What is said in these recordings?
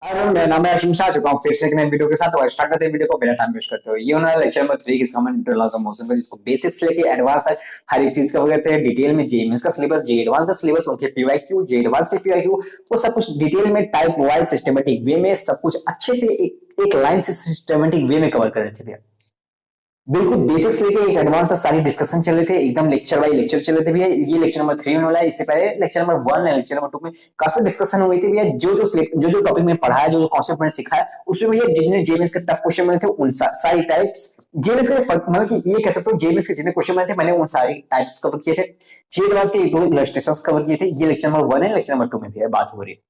मेरा नाम है आशीष, आ चुका हूँ फिर से एक नए वीडियो के साथ। और स्टार्ट करते हैं वीडियो को बिना टाइम वेस्ट करते हुए। ये होना है लेक्चर नंबर 3 किसका मन इंटरनल ऑफ मोशन का, जिसको बेसिक्स लेके एडवांस तक हर एक चीज कवर करते हैं डिटेल में। जेईएमएस का सिलेबस, जे एडवांस का सिलेबस, उनके पीवाईक्यू, जे एडवांस के पीवाईक्यू, वो सब कुछ डिटेल में टाइप वाइज सिस्टमेटिक वे में सब कुछ अच्छे से एक लाइन से सिस्टमेटिक वे में कवर कर रहे थे भैया। बिल्कुल बेसिक्स लेके एक एडवांस तक सारी डिस्कशन चल रहे थे, एकदम लेक्चर बाई लेक्चर चल रहे थे भैया। ये लेक्चर नंबर 3 होने वाला है। इससे पहले लेक्चर नंबर 1 और लेक्चर नंबर 2 में काफी डिस्कशन हुई थी भैया। जो टॉपिक में पढ़ाया, जो कॉन्सेप्ट मैंने सिखाया, उसमें भैया जितने जेएमएस के टफ क्वेश्चन बने थे उन सारी टाइप्स जेएमएस के मतलब कि ये कह सकते हो जेएमएस के जितने क्वेश्चन बने थे मैंने उन सारे टाइप्स कवर किए थे। जे एडवांस के दो इलस्ट्रेशंस कवर किए थे। ये लेक्चर नंबर 1 है, लेक्चर नंबर 2 में भी बात हो रही है।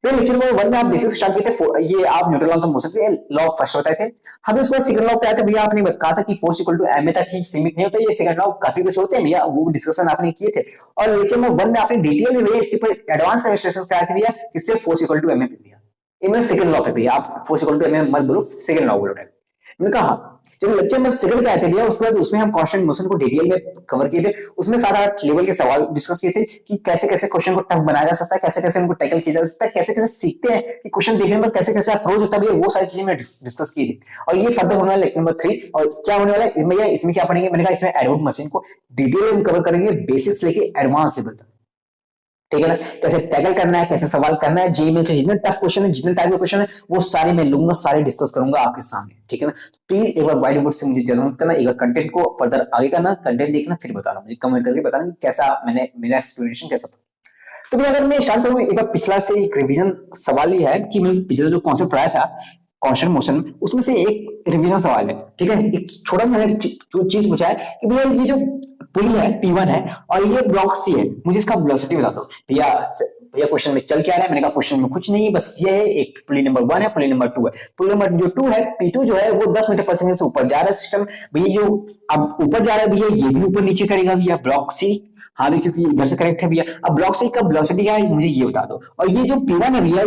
तो लेक्चर नंबर 1 में आप बेसिक स्टार्ट किए थे, ये आप न्यूटन लॉस ऑफ मोशन के लॉ ऑफ फर्स्ट बताए थे। हमें उसके बाद सेकंड लॉ पे आए थे भैया। आपने कहा था कि फोर्स इक्वल टू एम तक ही सीमित नहीं होता, ये सेकंड लॉ काफी कुछ होते हैं भैया, वो डिस्कशन आपने किए थे। और लेक्चर नंबर 1 में आपने डिटेल में भैया इसके ऊपर एडवांस डेमोंस्ट्रेशंस कराए थे भैया, किससे फोर्स इक्वल टू एम पे भैया। इनमें सेकंड लॉ पे भैया आप फोर्स इक्वल टू एम मत बोलो, सेकंड लॉ बोलो। मैंने कहा जब लेक्चर में सेकंड क्या थे भैया, उसके बाद उसमें हम कांस्टेंट मोशन को डिटेल में कवर किए थे। उसमें 7-8 लेवल के सवाल डिस्कस किए थे कि कैसे कैसे क्वेश्चन को टफ बनाया जा सकता है, कैसे कैसे उनको टैकल किया जा सकता है, कैसे कैसे सीखते हैं कि क्वेश्चन देखने में कैसे कैसे अप्रोच होता है भैया, वो सारी चीजें मैं डिस्कस की थी। और ये फर्दर होने वाला लेक्चर नंबर 3। और क्या होने वाला है भैया, इसमें क्या पढ़ेंगे, मैंने कहा इसमें एडवांस मशीन को डिटेल में कवर करेंगे, बेसिक्स लेके एडवांस लेवल तक। ठीक है ना, कैसे टैकल करना है, कैसे सवाल करना है, जेईई में से जितने टफ क्वेश्चन है, जितने टाइप के क्वेश्चन है, वो सारे मैं लूंगा, सारे डिस्कस करूंगा आपके सामने। ठीक है ना, प्लीज एक बार व्हाइट बोर्ड से मुझे जज मत करना, एक बार कंटेंट को फर्दर आगे करना, कंटेंट देखना, फिर बताना मुझे, कमेंट करके बताना कैसा मैंने मेरा एक्सप्लेनेशन कैसा था। तो भैया अगर मैं स्टार्ट करूँ एक बार पिछला से एक रिवीजन सवाल ही है कि मैंने पिछला जो कॉन्सेप्ट पढ़ाया था कांस्टेंट मोशन में, उसमें से एक रिवीजन सवाल है। ठीक है, एक छोटा सा मैंने जो चीज पूछा है कि भैया ये जो पुली है P1 है और ये ब्लॉक C है, मुझे इसका वेलोसिटी बता दो। भैया भैया क्वेश्चन में चल क्या रहा है, मैंने कहा क्वेश्चन में कुछ नहीं है, बस ये है एक पुली नंबर 1 है, पुली नंबर 2 है। पुली नंबर जो 2 है P2 जो है वो 10 मीटर पर सेकंड से ऊपर जा रहा है सिस्टम भैया। जो अब ऊपर जा रहा है भैया, ये भी ऊपर नीचे करेगा भैया ब्लॉक C। हाँ भी क्योंकि इधर से करेक्ट है भैया। अब ब्लॉक सी का वेलोसिटी क्या है मुझे ये बता दो। और ये जो P1 है भैया,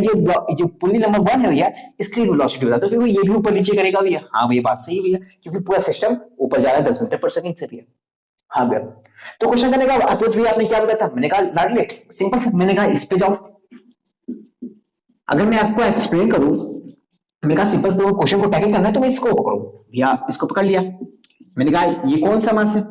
जो पुली नंबर 1 है भैया, इसकी वेलोसिटी बता दो, क्योंकि ये भी ऊपर नीचे करेगा भैया। हाँ भैया बात सही है भैया, क्योंकि पूरा सिस्टम ऊपर जा रहा है 10 मीटर पर सेकंड से भैया। हाँ भैया, तो क्वेश्चन करने का अप्रोच भी आपने क्या बताया था, मैंने कहा लाडले सिंपल से, मैंने कहा इस पे जाओ। अगर मैं आपको एक्सप्लेन करूं, मैंने कहा सिंपल से तो क्वेश्चन को टैकल करना है तो मैं इसको पकड़ो भैया, इसको पकड़ लिया। मैंने कहा ये कौन सा मास है,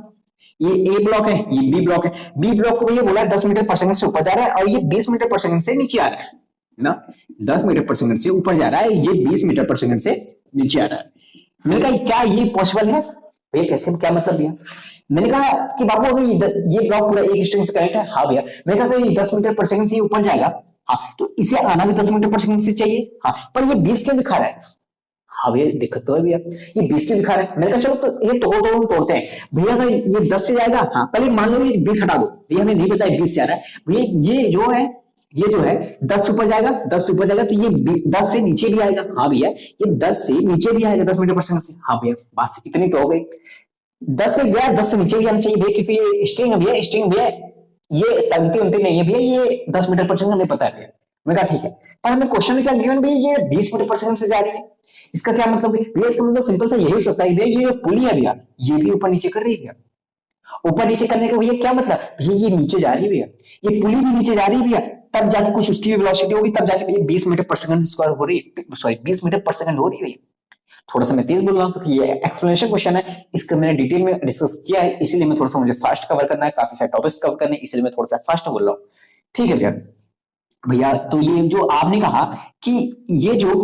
ये ए ब्लॉक है, ये बी ब्लॉक है। बी ब्लॉक को भैया बोला 10 मीटर पर सेकंड से ऊपर जा रहा है और ये 20 मीटर पर सेकंड से नीचे आ रहा है ना। 10 मीटर पर सेकंड से ऊपर जा रहा है, ये 20 मीटर पर सेकंड से नीचे आ रहा है। मैंने कहा क्या ये पॉसिबल है भैया, कैसे, क्या मतलब भैया। मैंने कहा कि बाबू अगर ये ब्लॉक पूरा एक स्ट्रिंग से कनेक्ट है। हाँ भैया, मैंने कहा तो ये 10 मीटर पर सेकंड से ऊपर जाएगा। हाँ तो इसे आना भी 10 मीटर पर सेकंड से चाहिए। हाँ पर ये 20 क्यों दिखा रहा है। हाँ भैया दिक्कत तो है भैया, ये 20 क्यों दिखा रहा है। मैंने कहा चलो तो ये तोड़ते हैं भैया। अगर ये 10 से जाएगा, हाँ पहले मान लो ये 20 हटा दो भैया, हमें नहीं पता है 20 से आ रहा है भैया। ये जो है 10 ऊपर जाएगा, 10 ऊपर जाएगा तो ये 10 से नीचे भी आएगा। हाँ भैया ये 10 से नीचे भी आएगा 10 मीटर पर सेकंड से। हाँ भैया बस इतनी तो हो गई। 10 से गया, 10 से नीचे भी आना चाहिए भैया, क्योंकि ये स्ट्रिंग है भैया, स्ट्रिंग भैया ये तंगती उनती नहीं है भैया, ये 10 मीटर पर सेकंड हमें पता है भैया। मैंने कहा ठीक है, पर हमें क्वेश्चन में क्या गिवन भैया, ये 20 मीटर पर सेकंड से जा रही है। इसका क्या मतलब भैया, इसका मतलब सिंपल सा यही हो सकता है भैया, ये पुली है भैया, ये भी ऊपर नीचे कर रही है भैया। ऊपर नीचे करने का भैया क्या मतलब भैया, ये नीचे जा रही है भैया, ये पुली भी नीचे जा रही है भैया, तब जाके कुछ उसकी वेलोसिटी होगी, तब जाके भैया 20 मीटर पर सेकंड स्क्वायर हो रही है, सॉरी 20 मीटर पर सेकंड हो रही है भैया। थोड़ा सा मैं तेज बोल रहा हूँ क्योंकि ये एक्सप्लेनेशन क्वेश्चन है, इसका मैंने डिटेल में डिस्कस किया है, इसीलिए मैं थोड़ा सा मुझे फास्ट कवर करना है, काफी सारे टॉपिक्स कवर करने, इसलिए मैं थोड़ा सा फास्ट बोल रहा हूँ। ठीक है भैया। भैया तो ये जो आपने कहा कि ये जो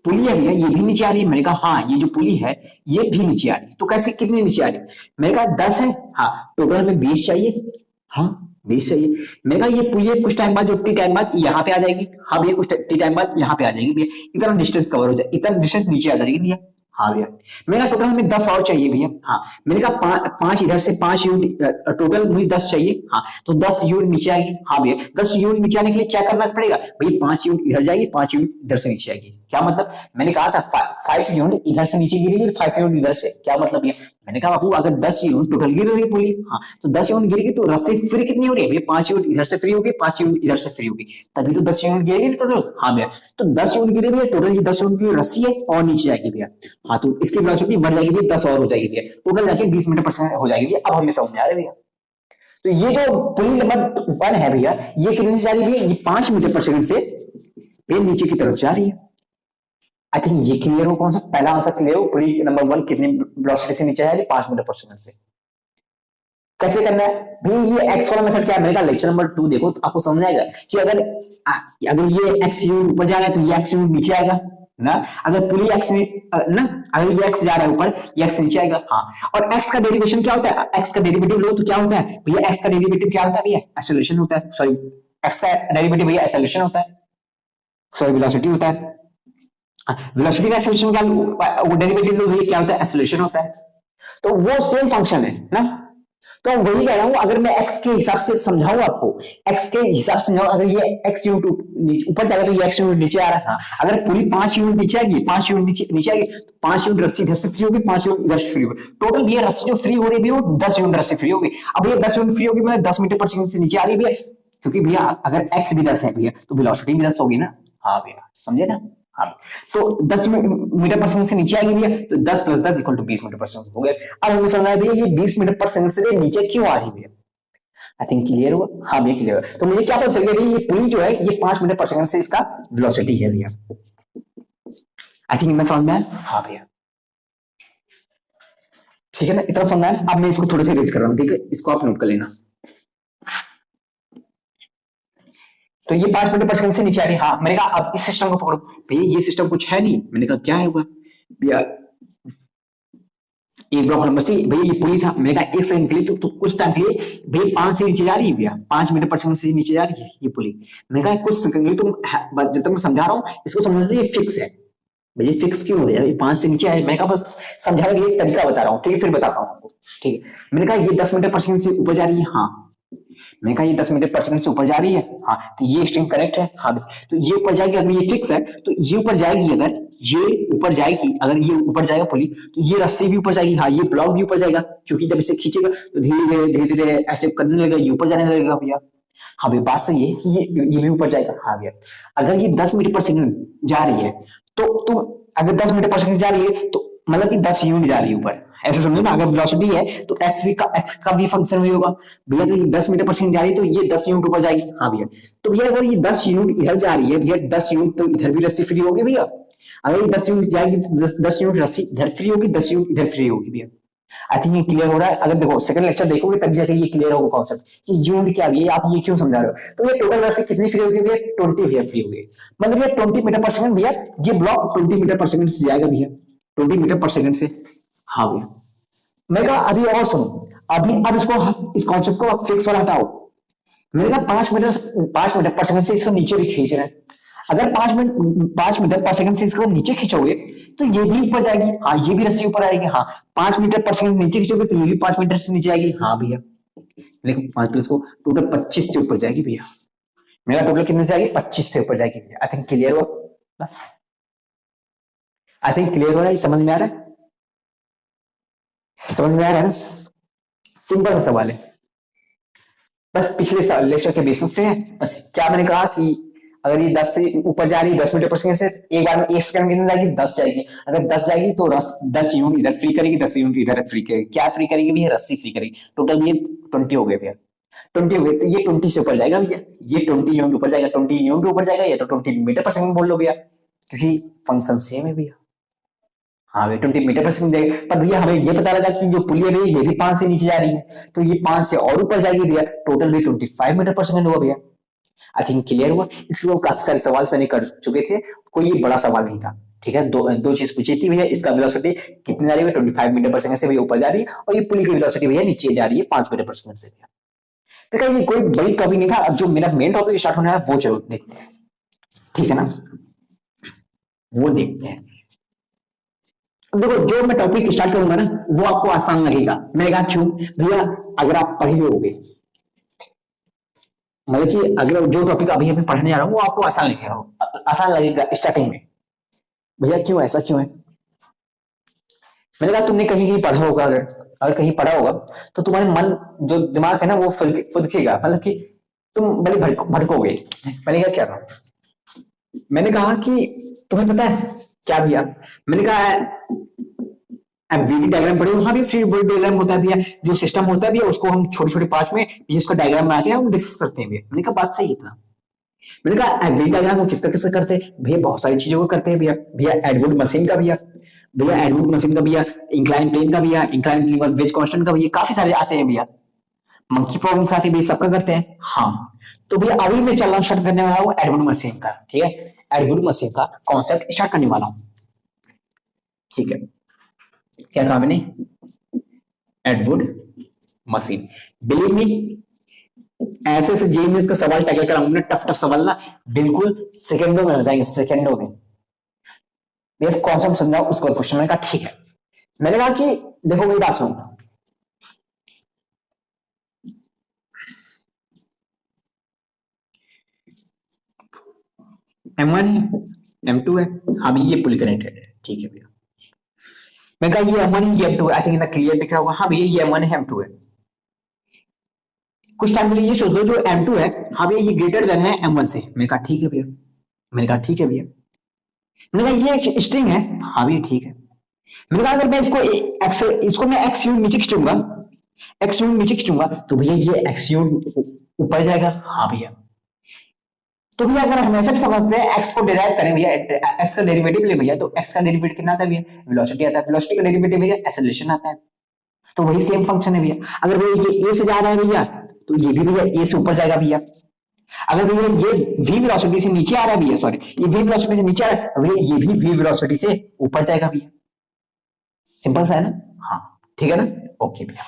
पुली है भैया, ये भी नीचे आ रही है। मैंने कहा हाँ ये जो पुली है ये भी नीचे आ रही है, तो कैसे कितनी नीचे आ रही है। मैंने कहा 10 है, हाँ टोटल हमें 20 चाहिए। हाँ 20 चाहिए। मैंने कहा ये पुली कुछ टाइम बाद, जो टी टाइम बाद यहाँ पे आ जाएगी। हाँ भैया कुछ टी टाइम बाद यहाँ पे आ जाएगी भैया, इतना डिस्टेंस कवर हो जाए, इतना डिस्टेंस नीचे आ जाएगी भैया। हाँ भैया। मैंने कहा टोटल हमें 10 और चाहिए भैया। हाँ मैंने कहा 5 इधर से 5 यूनिट, टोटल मुझे 10 चाहिए। हाँ तो 10 यूनिट नीचे आएगी। हाँ भैया 10 यूनिट नीचे आने के लिए क्या करना पड़ेगा भैया, 5 यूनिट इधर जाएगी, 5 यूनिट इधर से नीचे आएगी। क्या मतलब, मैंने कहा था 5 यूनिट इधर से नीचे गिरेगी, 5 यूनिट इधर से, क्या मतलब ये। मैंने कहा बाबू अगर 10 यूनिट टोटल गिर रही है पूरी, हाँ तो 10 यूनिट गिरेगी तो रस्सी फ्री कितनी हो रही है भैया, 5 यूनिट इधर से फ्री होगी, 5 यूनिट इधर से फ्री होगी, तभी तो 10 यूनिट गिरेगी टोटल। हाँ भैया तो 10 यूनिट गिरे भैया, टोटल ये 10 यूनिट की रस्सी है और नीचे आएगी भैया। हाँ तो इसकी वेलोसिटी बढ़ जाएगी भैया, 10 और हो जाएगी भैया, टोटल जाके 20 मीटर पर सेकंड हो जाएगी भैया। अब हमें समझ में आ रहा है भैया। तो ये जो पुली नंबर 1 है भैया, ये कितने से जा रही है भैया, ये 5 मीटर पर सेकंड से नीचे की तरफ जा रही है। आई थिंक ये क्लियर हो, कौन सा पहला आंसर क्लियर हो, पुली नंबर 1 कितनी वेलोसिटी से नीचे है, 5 मीटर पर सेकंड से। कैसे करना है भाई, ये एक्स वाला मेथड क्या है, मैंने कहा लेक्चर नंबर 2 देखो तो आपको समझ आएगा कि अगर ये एक्स यूनिट ऊपर जा रहा है तो ये एक्स यूनिट नीचे आएगा ना, अगर पुली एक्स ना, अगर ये एक्स जा रहा है ऊपर, ये एक्स नीचे आएगा। हाँ, और एक्स का डेरिवेशन क्या होता है, एक्स का डेरिवेटिव लो तो क्या होता है भैया, एक्स का डेरिवेटिव क्या होता है भैया, एक्सेलरेशन होता है, सॉरी एक्स का डेरिवेटिव भैया एक्सेलरेशन होता है, सॉरी वेलोसिटी होता है। वेलोसिटी का एक्सेलरेशन क्या, वो डेरिवेटिव लो भैया क्या होता है, एक्सेलरेशन होता है। तो वो सेम फंक्शन है ना, तो वही कह रहा हूं, अगर मैं x के हिसाब से समझाऊं आपको, x के हिसाब से समझाऊं, अगर ये x यूनिट ऊपर जाएगा तो ये x यूनिट नीचे आ रहा है। हाँ, अगर पूरी 5 यूनिट नीचे आएगी, 5 यूनिट नीचे आएगी, तो 5 यूनिट रस्सी इधर से फ्री होगी, 5 यूनिट इधर से फ्री होगी, टोटल ये रस्सी जो फ्री हो रही है वो 10 यूनिट रस्सी फ्री होगी। अब ये 10 यूनिट फ्री होगी, मतलब 10 मीटर पर सेकंड से नीचे आ रही है भैया, क्योंकि भैया अगर x भी 10 है भैया तो वेलोसिटी भी 10 होगी ना। हाँ भैया समझे ना। हाँ, तो 10 मीटर पर सेकंड से नीचे आएगी भैया, तो 10 + 10 = 20 मीटर पर सेकंड हो गया। अब हमें समझना है भैया ये 20 मीटर पर सेकंड से नीचे क्यों आ रही है भैया। आई थिंक क्लियर हुआ। हाँ भैया क्लियर हुआ। तो मुझे क्या पता चल गया भैया, ये पुली जो है ये 5 मीटर पर सेकंड से इसका वेलोसिटी है भैया। आई थिंक इतना समझ में आया। हाँ भैया ठीक है ना, इतना समझ में आया। अब मैं इसको थोड़े से रेज कर रहा हूँ, ठीक है, इसको आप नोट कर लेना। तो ये 5 मीटर पर सेकंड से नीचे आ रही है। हाँ, मैंने कहा अब इस सिस्टम को पकड़ो भैया, ये सिस्टम कुछ है नहीं। मैंने कहा क्या है हुआ भैया, एक ब्लॉक नंबर सी भैया, ये पुली था। मैंने कहा 1 सेकंड के लिए तो कुछ टाइम के लिए भैया 5 से नीचे जा रही है भैया, 5 मीटर पर सेकंड से नीचे जा रही है ये पुली। मैंने कहा कुछ सेकंड के लिए तुम, जब तक मैं समझा रहा हूँ इसको समझ लो, ये फिक्स है भैया। फिक्स क्यों हो गया, 5 से नीचे है। मैंने कहा बस समझाने के लिए तरीका बता रहा हूँ, ठीक है, फिर बताता हूँ आपको, ठीक है। मैंने कहा ये 10 मीटर पर सेकंड से ऊपर जा रही है। हाँ, मैंने कहा ये 10 मीटर पर सेकंड से ऊपर जा रही है। हाँ, तो ये स्ट्रिंग करेक्ट है। हाँ, तो ये ऊपर जाएगी, अगर ये फिक्स है तो ये ऊपर जाएगी, अगर ये ऊपर जाएगी, अगर ये ऊपर जाएगा पुली, तो ये रस्सी भी ऊपर जाएगी। हाँ, ये ब्लॉक भी ऊपर जाएगा, क्योंकि जब इसे खींचेगा तो धीरे धीरे ऐसे करने लगेगा, ये ऊपर जाने लगेगा भैया। हाँ भैया बात सही है कि ये भी ऊपर जाएगा। हाँ भैया, अगर ये 10 मीटर पर सेकंड जा रही है तो अगर 10 मीटर पर सेकंड जा रही है तो मतलब कि 10 यूनिट जा रही है ऊपर, ऐसे समझो ना। अगर वेलोसिटी है तो x का भी फंक्शन वही होगा भैया। अगर ये 10 मीटर पर सेकंड जा रही है तो ये 10 यूनिट ऊपर जाएगी। हाँ भैया, तो भैया अगर ये 10 यूनिट इधर जा रही है भैया, 10 यूनिट तो इधर भी रस्सी फ्री होगी भैया। अगर ये 10 यूनिट जाएगी तो 10 यूनिट रस्सी इधर फ्री होगी, 10 यूनिट इधर फ्री होगी भैया। आई थिंक ये क्लियर हो रहा है। अगर देखो सेकंड लेक्चर देखोगे तब जाके ये क्लियर होगा कॉन्सेप्ट कि यूनिट क्या है, आप ये क्यों समझा रहे हो। तो ये टोटल रस्सी कितनी फ्री होगी भैया, 20 भैया फ्री होगी। मतलब ये 20 मीटर पर सेकंड भैया, ये ब्लॉक 20 मीटर पर सेकंड से जाएगा भैया, 20 मीटर पर सेकंड से। हाँ भैया, मैं कहा अभी और सुनो, अब इसको, इस कॉन्सेप्ट को आप फिक्स वाला हटाओ। मैंने कहा 5 मीटर पर सेकंड से इसको नीचे भी खींच रहे हैं। अगर 5 मीटर पर सेकंड से इसको नीचे खींचोगे तो ये भी ऊपर जाएगी। हाँ, ये भी रस्सी ऊपर आएगी। हाँ, 5 मीटर पर सेकंड नीचे खींचोगे तो ये भी 5 मीटर से नीचे आएगी। हाँ भैया, लेकिन 5 प्लस को टोटल 25 से ऊपर जाएगी भैया। मेरा टोटल कितने से आएगी, 25 से ऊपर जाएगी भैया। आई थिंक क्लियर हुआ। आई थिंक क्लियर हो रहा है, समझ में आ रहा है, समझ में आ रहा है ना। सिंपल सवाल है, बस पिछले लेक्चर के बेसिस पे है। बस क्या मैंने कहा कि अगर ये 10 से ऊपर जा रही है 10 मीटर पर सेकंड से, एक बार में 1 सेकंड कितने जाएगी, 10 जाएगी। अगर 10 जाएगी तो 10 यूनिट इधर फ्री करेगी, 10 यूनिट इधर फ्री करेगी। क्या फ्री करेगी भैया, रस्सी फ्री करेगी। टोटल ये 20 हो गए भैया, 20 हो गए। तो ये 20 से ऊपर जाएगा भैया, ये 20 यूनिट ऊपर जाएगा, 20 यूनिट ऊपर जाएगा, या तो 20 मीटर पर सेकंड बोल लो भैया, क्योंकि फंक्शन सेम है भैया। हाँ भैया 20 मीटर पर सेकंड जाएगा। पर भैया हमें ये पता लगा कि जो पुली है भैया ये भी 5 से नीचे जा रही है, तो ये 5 से और ऊपर जाएगी भैया, टोटल भी 25 मीटर पर सेकंड होगा भैया। आई थिंक क्लियर हुआ। इसके लिए काफी सारे सवाल मैंने कर चुके थे, कोई ये बड़ा सवाल नहीं था, ठीक है। दो चीज पूछी थी भैया, इसका वेलोसिटी कितनी जा रही है, 25 मीटर पर सेकंड से भैया ऊपर जा रही है, और ये पुली की वेलोसिटी भैया नीचे जा रही है 5 मीटर पर सेकंड से भैया। देखा ये कोई बड़ी टॉपिक नहीं था। अब जो मेरा मेन टॉपिक स्टार्ट होना है वो चलो देखते हैं, ठीक है ना, वो देखते हैं। देखो जो मैं टॉपिक स्टार्ट करूंगा ना वो आपको आसान लगेगा। मैंने कहा क्यों भैया, अगर आप पढ़े होगे, मतलब कि अगर जो टॉपिक अभी अभी पढ़ने जा रहा हूँ वो आपको आसान लगेगा स्टार्टिंग में। भैया क्यों, ऐसा क्यों है। मैंने कहा तुमने कहीं कहीं पढ़ा होगा, अगर कहीं पढ़ा होगा तो तुम्हारे मन जो दिमाग है ना वो फुदकेगा, मतलब कि तुम बड़े भटकोगे। मैंने कहा क्या, मैंने कहा कि तुम्हें पता है क्या भैया, मैंने कहा वीडी डायग्राम पढ़े। वहां भी फ्री बॉडी डायग्राम होता है भैया, जो सिस्टम होता है भैया उसको हम छोटे छोटे पार्ट में इसका डायग्राम बना के हम डिस्कस करते हैं भैया। मैंने कहा बात सही है इतना। मैंने कहा वेन डायग्राम को किस तरह से करते हैं भैया, बहुत सारी चीजों को करते हैं भैया। भैया एडवर्ड मशीन का भैया, भैया एडवर्ड मशीन का भैया, इंक्लाइन प्लेन का भैया, इंक्लाइन प्लेन वेज कांस्टेंट का भैया, काफी सारे आते हैं भैया। मंकी प्रॉब्लम्स आती है भैया, सबका करते हैं। हाँ, तो भैया अभी मैं चलना स्टार्ट करने वाला हूँ एडवर्ड मशीन का, ठीक है। एडवर्ड मशीन का कॉन्सेप्ट स्टार्ट करने वाला हूँ, ठीक है। क्या कहा मैंने? Edward machine. बिलीव मी, ऐसे ऐसे जेईई का सवाल टैकल कराऊंगा, टफ टफ सवाल ना, बिल्कुल सेकंडों में हो जाएंगे, सेकंडों में। मैं कॉन्सेप्ट समझाऊं उसके बाद क्वेश्चन। मैंने कहा ठीक है। मैंने कहा कि देखो मेरी बात सुनो, M1 है, M2 है, हाँ ये पुल कनेक्टेड है, ठीक है भैया। मैं कहा ये M1 है, ये M2 है। आई थिंक इतना क्लियर दिख रहा होगा। हाँ भैया ये M1 है, M2 है। कुछ टाइम के लिए ये सोच लो जो M2 है, हाँ भैया ये ग्रेटर देन है M1 से। मैंने कहा ठीक है भैया, मैंने कहा ठीक है भैया। मैंने कहा ये एक स्ट्रिंग है, हाँ भैया ठीक है। मैंने कहा अगर मैं इसको मैं एक्स यूनिट नीचे खींचूंगा, एक्स यूनिट नीचे खींचूंगा तो भैया ये एक्स यूनिट ऊपर जाएगा, हाँ भैया। तो भैया अगर हम ऐसा भी समझते हैं एक्स को डिराइव करें भैया, एक्स का डेरिवेटिव ले भैया, तो एक्स का डेरिवेटिव कितना आता है भैया? वेलोसिटी आता है। वेलोसिटी का डेरिवेटिव भैया एक्सेलरेशन आता है। तो वही सेम फंक्शन है भैया। अगर भैया ये ए से जा रहा है भैया, तो ये भी भैया ए से ऊपर जाएगा भैया। अगर भैया ये v वेलोसिटी से नीचे आ रहा है भैया, सॉरी ये v वेलोसिटी से नीचे आ रहा है भैया, ये भी v वेलोसिटी से ऊपर जाएगा भैया। सिंपल सा है ना? हाँ ठीक है ना? ओके भैया,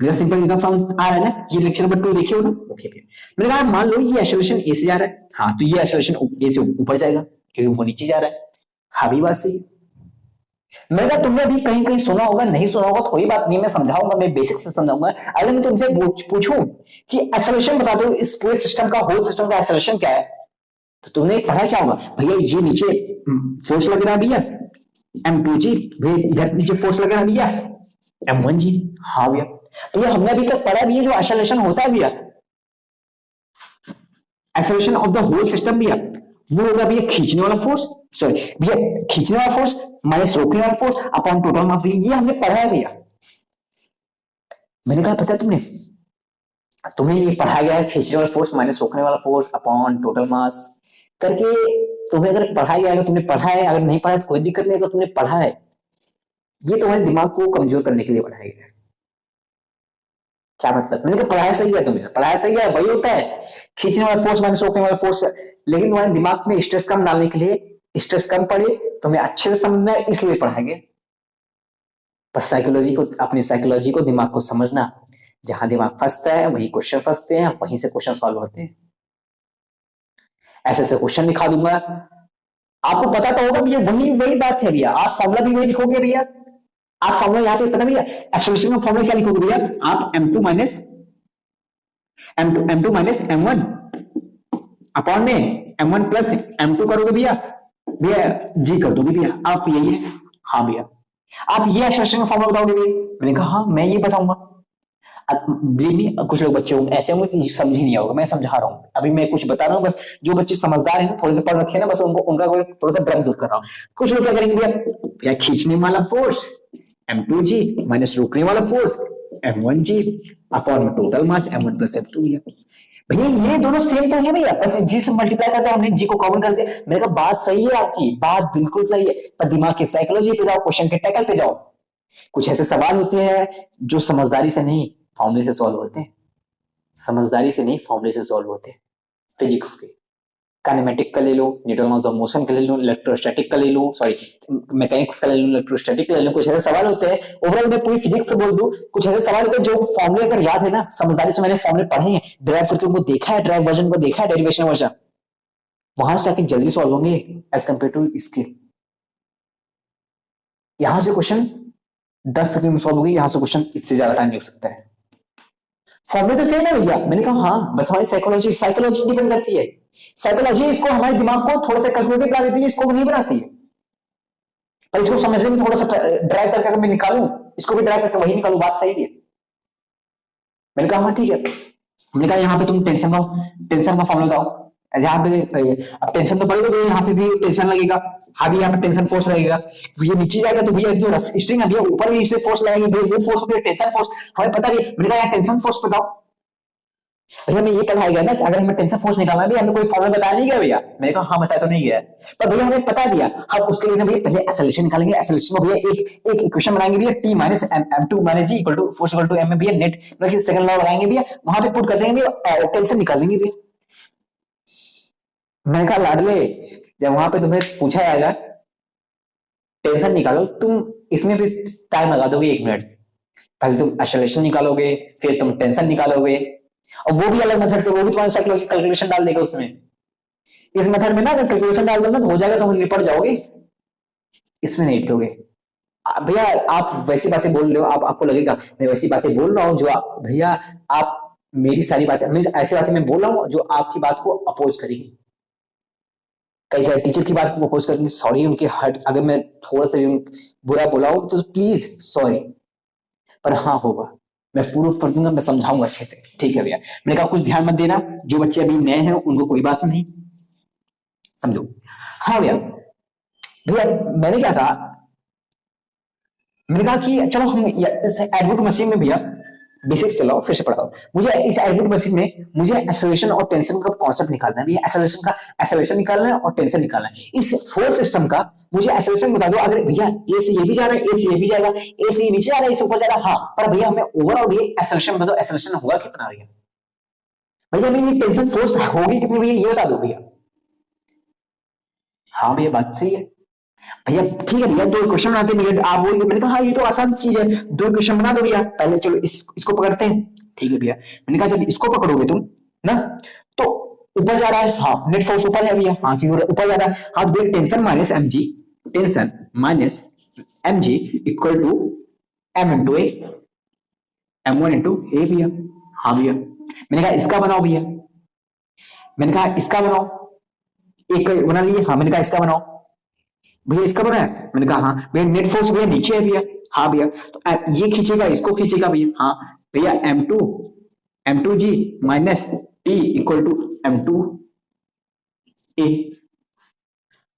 भैया सिंपल इतना समझ आ रहा है ना? ये लेक्चर नंबर 2 देखिए हो ना? ओके भैया। मैंने कहा मान लो ये एक्सेलरेशन ए से जा रहा है, हाँ तो ये एक्सेलरेशन ए से ऊपर जाएगा क्योंकि वो नीचे जा रहा है। हाँ भी बात सही है। मैंने कहा तुमने भी कहीं कहीं सुना होगा, नहीं सुना होगा कोई बात नहीं, मैं समझाऊंगा, मैं बेसिक से समझाऊंगा। अगर मैं तुमसे पूछूं कि एक्सेलरेशन बता दो इस पूरे सिस्टम का, होल सिस्टम का एक्सेलरेशन क्या है, तो तुमने पढ़ा क्या होगा भैया? ये नीचे फोर्स लग रहा है भैया M2 जी, भैया इधर नीचे फोर्स लग रहा है भैया M1 जी। हाँ भैया, भैया हमने अभी तक पढ़ा भैया जो एक्सेलरेशन होता है भैया, acceleration of the whole system भैया, वो होगा भैया खींचने वाला फोर्स, सॉरी भैया खींचने वाला फोर्स माइनस रोकने वाला फोर्स अपॉन टोटल मास भैया, ये हमने पढ़ा है भैया। मैंने कहा पता है तुमने, तुम्हें ये पढ़ाया गया है खींचने वाला फोर्स माइनस रोकने वाला फोर्स अपॉन टोटल मास करके। तुम्हें अगर पढ़ाया गया है, तुमने पढ़ा है, अगर नहीं पढ़ा है तो कोई दिक्कत नहीं, अगर तुमने पढ़ा है, ये तुम्हारे दिमाग को कमजोर करने के लिए पढ़ाया गया है। क्या मतलब? मैंने कहा पढ़ाया सही है, तुमने पढ़ाया सही है, वही होता है खींचने वाला फोर्स माइनस रोकने वाला फोर्स, लेकिन तुम्हारे दिमाग में स्ट्रेस कम डालने के लिए, स्ट्रेस कम पड़े, तुम्हें अच्छे से समझना है इसलिए पढ़ाया गया। बस साइकोलॉजी को, अपनी साइकोलॉजी को, दिमाग को समझना, जहां दिमाग फंसता है वही क्वेश्चन फंसते हैं, वहीं से क्वेश्चन सॉल्व होते हैं। ऐसे ऐसे क्वेश्चन दिखा दूंगा, आपको पता तो होगा भैया, वही वही बात है भैया। आप फॉर्मूला भी वही लिखोगे भैया, आप फॉर्मूला यहाँ पे पता भैया, एक्सेलरेशन का फॉर्मूला क्या लिखोगे भैया? आप M2 माइनस M1 अपॉन में M1 प्लस M2 करोगे भैया, भैया जी कर दोगे भैया, आप यही है। हाँ भैया, आप ये एक्सेलरेशन का फॉर्मूला बताओगे भैया? मैंने कहा हाँ मैं ये बताऊंगा। कुछ लोग बच्चे ऐसे होंगे कि समझ ही नहीं होगा, मैं समझा रहा हूँ, अभी मैं कुछ बता रहा हूँ, बस जो बच्चे समझदार हैं थोड़े से पढ़ रखे हैं ना, बस उनको उनका थोड़ा सा भ्रम दूर कर रहा हूँ। कुछ लोग क्या करेंगे भैया, खींचने वाला फोर्स M2 जी माइनस रोकने वाला फोर्स M1 जी अपॉन में total mass M1 plus M2 भैया, ये दोनों सेम तो है भैया, बस जी से मल्टीप्लाई करते हैं, हमने जी को कॉमन कर दिया। मैंने कहा बात सही है आपकी, बात बिल्कुल सही है, पर दिमाग की साइकोलॉजी पे जाओ, क्वेश्चन के टैकल पे जाओ। कुछ ऐसे सवाल होते हैं जो समझदारी से नहीं फॉर्मूले से सॉल्व होते हैं, समझदारी से नहीं फॉर्मूले से सॉल्व होते हैं। फिजिक्स के काइनेमेटिक का ले लो, न्यूटन लॉज ऑफ मोशन का ले लो, इलेक्ट्रोस्टैटिक का ले लो, सॉरी मैकेनिक्स का ले लो, इलेक्ट्रोस्टैटिक का ले लो, कुछ ऐसे सवाल होते हैं। ओवरऑल मैं पूरी फिजिक्स से बोल दूं, कुछ ऐसे सवाल होते हैं जो फॉर्मूले अगर याद है ना, समझदारी से मैंने फॉर्मूले पढ़े हैं, ड्राइव करके उनको देखा है, ड्राइव वर्जन को देखा है, डेरिवेशन वर्जन, वहां से आके जल्दी सॉल्व होंगे एज कम्पेयर टू इसके। यहां से क्वेश्चन 10 सेकंड में सॉल्व होगी, यहां से क्वेश्चन इससे ज्यादा टाइम लग सकता है। फॉर्मूले तो सही ना भैया? मैंने कहा हाँ, बस हमारी साइकोलॉजी डिपेंड करती है। साइकोलॉजी इसको हमारे दिमाग को थोड़ा सा कैलकुलेटिव बना देती है, इसको नहीं बनाती है। पर इसको समझने में थोड़ा सा ड्राइव करके अगर मैं निकालूं, इसको भी ड्राइव करके वही निकालूं, बात सही है। मैंने कहा हाँ ठीक है। मैंने कहा यहाँ पे तुम टेंशन का फॉर्मूला बताओ, यहाँ पे अब टेंशन तो पड़ेगा, तो यहाँ पे भी टेंशन लगेगा, हाँ भी यहाँ पे टेंशन फोर्स लगेगा, ये नीचे जाएगा तो भैया जो स्ट्रिंग है भैया ऊपर भी इसे फोर्स लगेगी, भैया वो फोर्स होती है टेंशन फोर्स, हमें पता है। मैंने कहा यहाँ टेंशन फोर्स बताओ, भैया हमें ये पढ़ाया गया ना कि अगर हमें टेंशन फोर्स निकालना भी, हमें कोई फॉर्मूला बताया नहीं गया भैया। मैंने कहा हाँ बताया तो नहीं गया, पर भैया हमें बता दिया। हम उसके लिए ना भैया पहले एक्सेलरेशन निकालेंगे। एक्सेलरेशन को भैया एक एक इक्वेशन बनाएंगे भैया, T minus M two minus G equal to force equal to M में भैया नेट मतलब सेकंड लॉ लगाएंगे भैया, वहां पे पुट कर देंगे भैया, टेंशन निकाल लेंगे भैया। मैंने कहा लाडले, जब वहां पे तुम्हें पूछा जाएगा टेंशन निकालो, तुम इसमें भी टाइम लगा दोगे 1 मिनट। पहले तुम एक्सेलरेशन निकालोगे, फिर तुम टेंशन निकालोगे, और वो भी अलग मेथड से, वो भी तुम्हारे साइकोलॉजिकल कैलकुलेशन डाल देगा उसमें। इस मेथड में ना अगर कैलकुलेशन डाल दो ना तो हो जाएगा, तुम निपट जाओगे, इसमें नहीं निपटोगे। भैया आप वैसी बातें बोल रहे हो, आपको लगेगा मैं वैसी बातें बोल रहा हूँ जो भैया आप मेरी सारी बातें, ऐसी बातें मैं बोल रहा हूँ जो आपकी बात को अपोज करेगी। कई सारे टीचर की बात को अपोज करेंगे, सॉरी उनके हर्ट, अगर मैं थोड़ा सा बुरा बोला हूं तो प्लीज सॉरी, पर हाँ होगा, मैं प्रूफ कर दूंगा, मैं समझाऊंगा अच्छे से, ठीक है भैया। मैंने कहा कुछ ध्यान मत देना, जो बच्चे अभी नए हैं उनको कोई बात नहीं, समझो। हाँ भैया, भैया मैंने क्या कहा, मैंने कहा कि चलो हम इस एडवोकेट मशीन में भैया बेसिक्स चलाओ, फिर से पढ़ाओ मुझे। इस एडवोकेट मशीन में मुझे एक्सेलरेशन और टेंशन का कॉन्सेप्ट निकालना है भैया, एक्सेलरेशन निकालना है और टेंशन निकालना है। इस फोर्स सिस्टम का मुझे एक्सेलरेशन बता दो, अगर भैया ए से ये भी जा रहा है, ए से ये भी जाएगा, ए से ये नीचे जा रहा है, ए से ऊपर जा रहा है, हाँ, पर भैया हमें ओवरऑल भैया एक्सेलरेशन बता दो, एक्सेलरेशन होगा कितना भैया, भैया हमें ये टेंशन फोर्स होगी कितनी भैया ये बता दो भैया। हाँ भैया बात सही है भैया, ठीक है भैया, 2 क्वेश्चन बनाते हैं भैया, आप बोलिए। मैंने कहा हाँ ये तो आसान चीज है, 2 क्वेश्चन बना दो भैया, पहले चलो इसको पकड़ते हैं, ठीक है भैया। मैंने कहा जब इसको पकड़ोगे तुम ना, तो ऊपर जा रहा है, हाँ नेट फोर्स ऊपर है भैया, हाँ क्यों ऊपर जा रहा है, हाँ तो भैया tension minus M G, tension minus M G equal to M into A, M one into A भैया। हाँ भैया मैंने कहा इसका बनाओ भैया, मैंने कहा इसका बनाओ, एक बना लिए, हाँ मैंने कहा इसका बनाओ भैया, इसका बना है, मैंने कहा हाँ भैया, नेट फोर्स भैया नीचे है भैया, हाँ भैया, तो ये खींचेगा इसको खींचेगा भैया, हाँ भैया M two G minus T equal to M two A.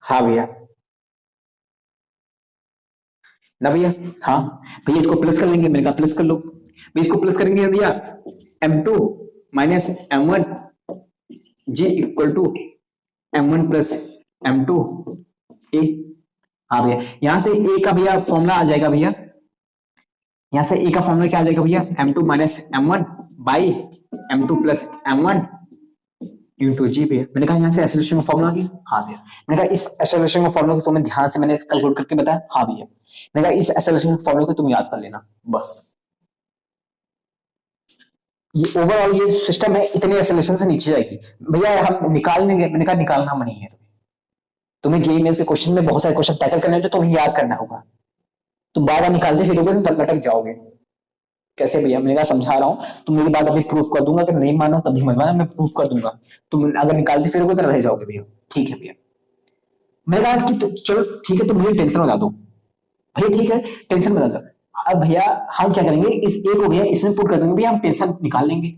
हाँ भैया ना भैया, हाँ भैया इसको प्लस कर लेंगे, मैंने कहा प्लस कर लो भैया, इसको प्लस करेंगे भैया, M two minus M one G equal to M one plus M two A. हाँ भैया यहां से ए का भैया फॉर्मूला आ जाएगा भैया, यहां से ए का फॉर्मूला क्या आ जाएगा भैया, M two minus M one by M two plus M one into G भैया। मैंने कहा यहाँ से एक्सेलरेशन का फॉर्मूला आ गया, हाँ भैया। मैंने कहा इस एक्सेलरेशन का फॉर्मूला को तुम्हें ध्यान से मैंने कैलकुलेट करके बताया, हाँ भैया। मैंने कहा इस एक्सेलरेशन के फॉर्मूले को तुम याद कर लेना बस, ये ओवरऑल ये सिस्टम है, इतने एक्सेलरेशन से नीचे जाएगी भैया, हम निकाल लेंगे। मैंने कहा निकालना नहीं है तुम्हें जेईई मेंस के क्वेश्चन में बहुत सारे क्वेश्चन टैकल करने होते, तुम्हें याद करना होगा, तुम बार बार निकालते फिरोगे तो लटक जाओगे। कैसे भैया, मैंने कहा समझा रहा हूँ, तुम मेरी बात अभी प्रूफ कर दूंगा, अगर नहीं मानो तभी मत मानो, मैं प्रूफ कर दूंगा, तुम अगर निकालते फिरोगे तो रह जाओगे भैया, ठीक है भैया। मैंने कहा कि चलो ठीक है, तो मुझे टेंशन बता दो भैया, ठीक है टेंशन बता दो। अब भैया हम क्या करेंगे, इस ए को भैया इसमें पुट कर देंगे भैया, हम टेंशन निकाल लेंगे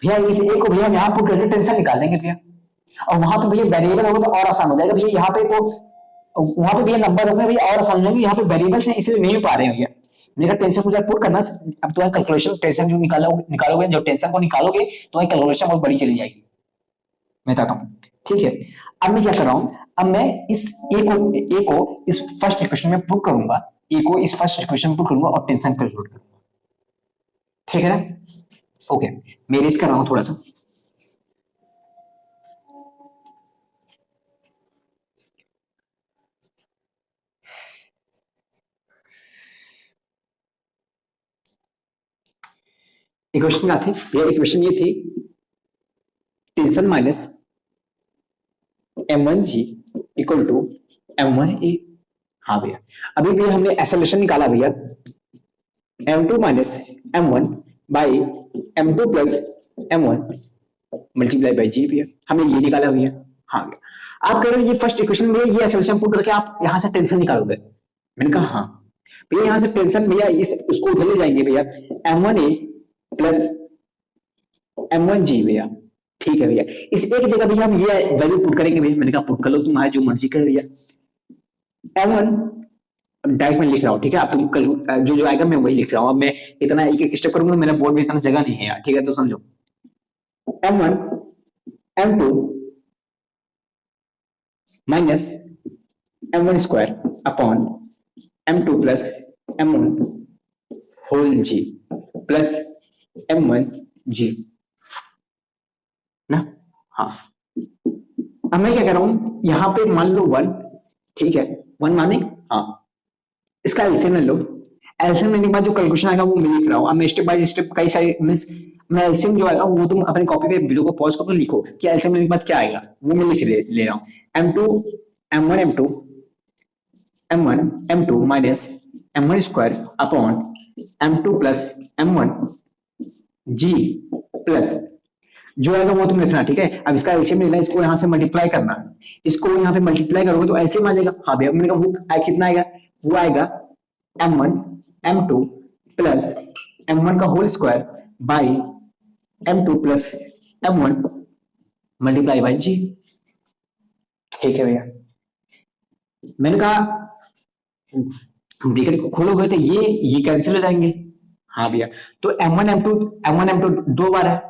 भैया, इस ए को भैया हम यहाँ पुट करके टेंशन निकाल लेंगे भैया, और वहां पे भैया वेरिएबल होगा तो और आसान हो जाएगा भैया, यहाँ पे तो वहां पे भैया नंबर होगा भैया और आसान हो जाएगा, यहाँ पे वेरिएबल्स हैं इसलिए नहीं पा रहे हैं भैया। मेरा टेंशन को पुट करना, अब तुम्हारा कैलकुलेशन टेंशन जो निकालोगे जो टेंशन को निकालोगे तुम्हारी कैलकुलेशन बहुत बड़ी चली जाएगी, मैं बताता हूँ, ठीक है। अब मैं क्या कर रहा हूँ, अब मैं इस ए को इस फर्स्ट इक्वेशन में पुट करूंगा, ए को इस फर्स्ट इक्वेशन में पुट करूंगा और टेंशन कैलकुलेट करूंगा, ठीक है ना। ओके मैं रेज कर रहा हूँ थोड़ा सा, इक्वेशन क्या थी भैया, इक्वेशन ये थी tension minus m1 G equal to m1 A. हाँ भैया अभी भी हमने एक्सेलरेशन निकाला भैया, m2 minus m1 by m2 plus m1 multiply by G भैया, हमने ये निकाला भैया। हाँ भैया आप कह रहे हो ये फर्स्ट इक्वेशन में ये एक्सेलरेशन पुट करके आप यहां से टेंशन निकालोगे, मैंने कहा हाँ भैया, यहां से टेंशन भैया इस उसको उधर ले जाएंगे भैया, m1 ए प्लस m1 जी भैया, ठीक है भैया। इस एक जगह भैया हम ये वैल्यू पुट करेंगे भैया, मैंने कहा पुट कर लो तुम्हारे जो मर्जी करे भैया, m1 डायरेक्ट में लिख रहा हूँ, ठीक है, आप जो जो आएगा मैं वही लिख रहा हूँ, अब मैं इतना एक एक स्टेप करूंगा, मेरा बोर्ड में इतना जगह नहीं है यार, ठीक है, तो समझो m1 m2 minus m1 square upon m2 plus m1 whole G plus m1 G ना। हाँ, अब मैं क्या कर रहा हूं, यहां पे मान लो 1, ठीक है, 1 माने, हाँ, इसका एलसीएम ले लो। एलसीएम लेने के बाद जो कैलकुलेशन आएगा वो मैं लिख रहा हूँ। अब मैं स्टेप बाय स्टेप कई सारे मींस मैं एलसीएम जो आएगा वो तुम अपने कॉपी पे वीडियो को पॉज करके लिखो कि एलसीएम लेने के बाद क्या आएगा, वो मैं लिख ले रहा हूँ। m2 m1 m2 m1 m2 minus m1 square upon m2 plus m1 जी प्लस जो आएगा वो तुम लिखना, ठीक है। अब इसका एलसीएम लेना, इसको यहां से मल्टीप्लाई करना, इसको यहां पे मल्टीप्लाई करोगे तो एलसीएम आ जाएगा। हाँ भैया, मैंने कहा वो कितना आएगा, वो आएगा m1 m2 प्लस m1 का whole square by m2 plus m1 multiply by G. ठीक है भैया, मैंने कहा ब्रैकेट को खोलोगे तो ये कैंसिल हो जाएंगे। हाँ भैया, तो m1 m2 दो बार है।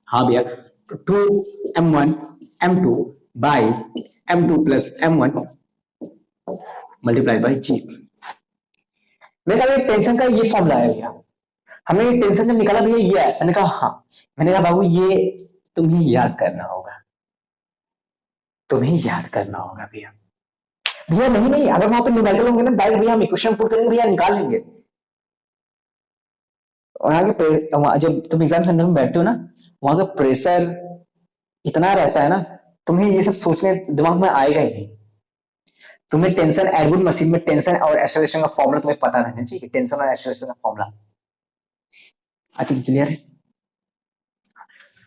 हाँ भैया, तो 2m1 m2 by m2 plus m1 multiply by G. मैंने कहा टेंशन का ये फॉर्मूला है भैया, हमने ये टेंशन जब निकाला भैया ये है। मैंने कहा हाँ, मैंने कहा बाबू ये तुम्हें याद करना होगा, तुम्हें याद करना होगा भैया। भैया नहीं नहीं, अगर वहां पे न्यूमेरिकल होंगे ना डायरेक्ट भैया हम इक्वेशन पुट करेंगे भैया, निकाल लेंगे। वहां के जब तुम एग्जाम सेंटर में बैठते हो ना, वहां का प्रेशर इतना रहता है ना, तुम्हें ये सब सोचने दिमाग में आएगा ही नहीं। तुम्हें टेंशन एडवुड मशीन में टेंशन और एक्सेलरेशन का फॉर्मूला तुम्हें पता रहना चाहिए, टेंशन और एक्सेलरेशन का फॉर्मूला। आई थिंक क्लियर है।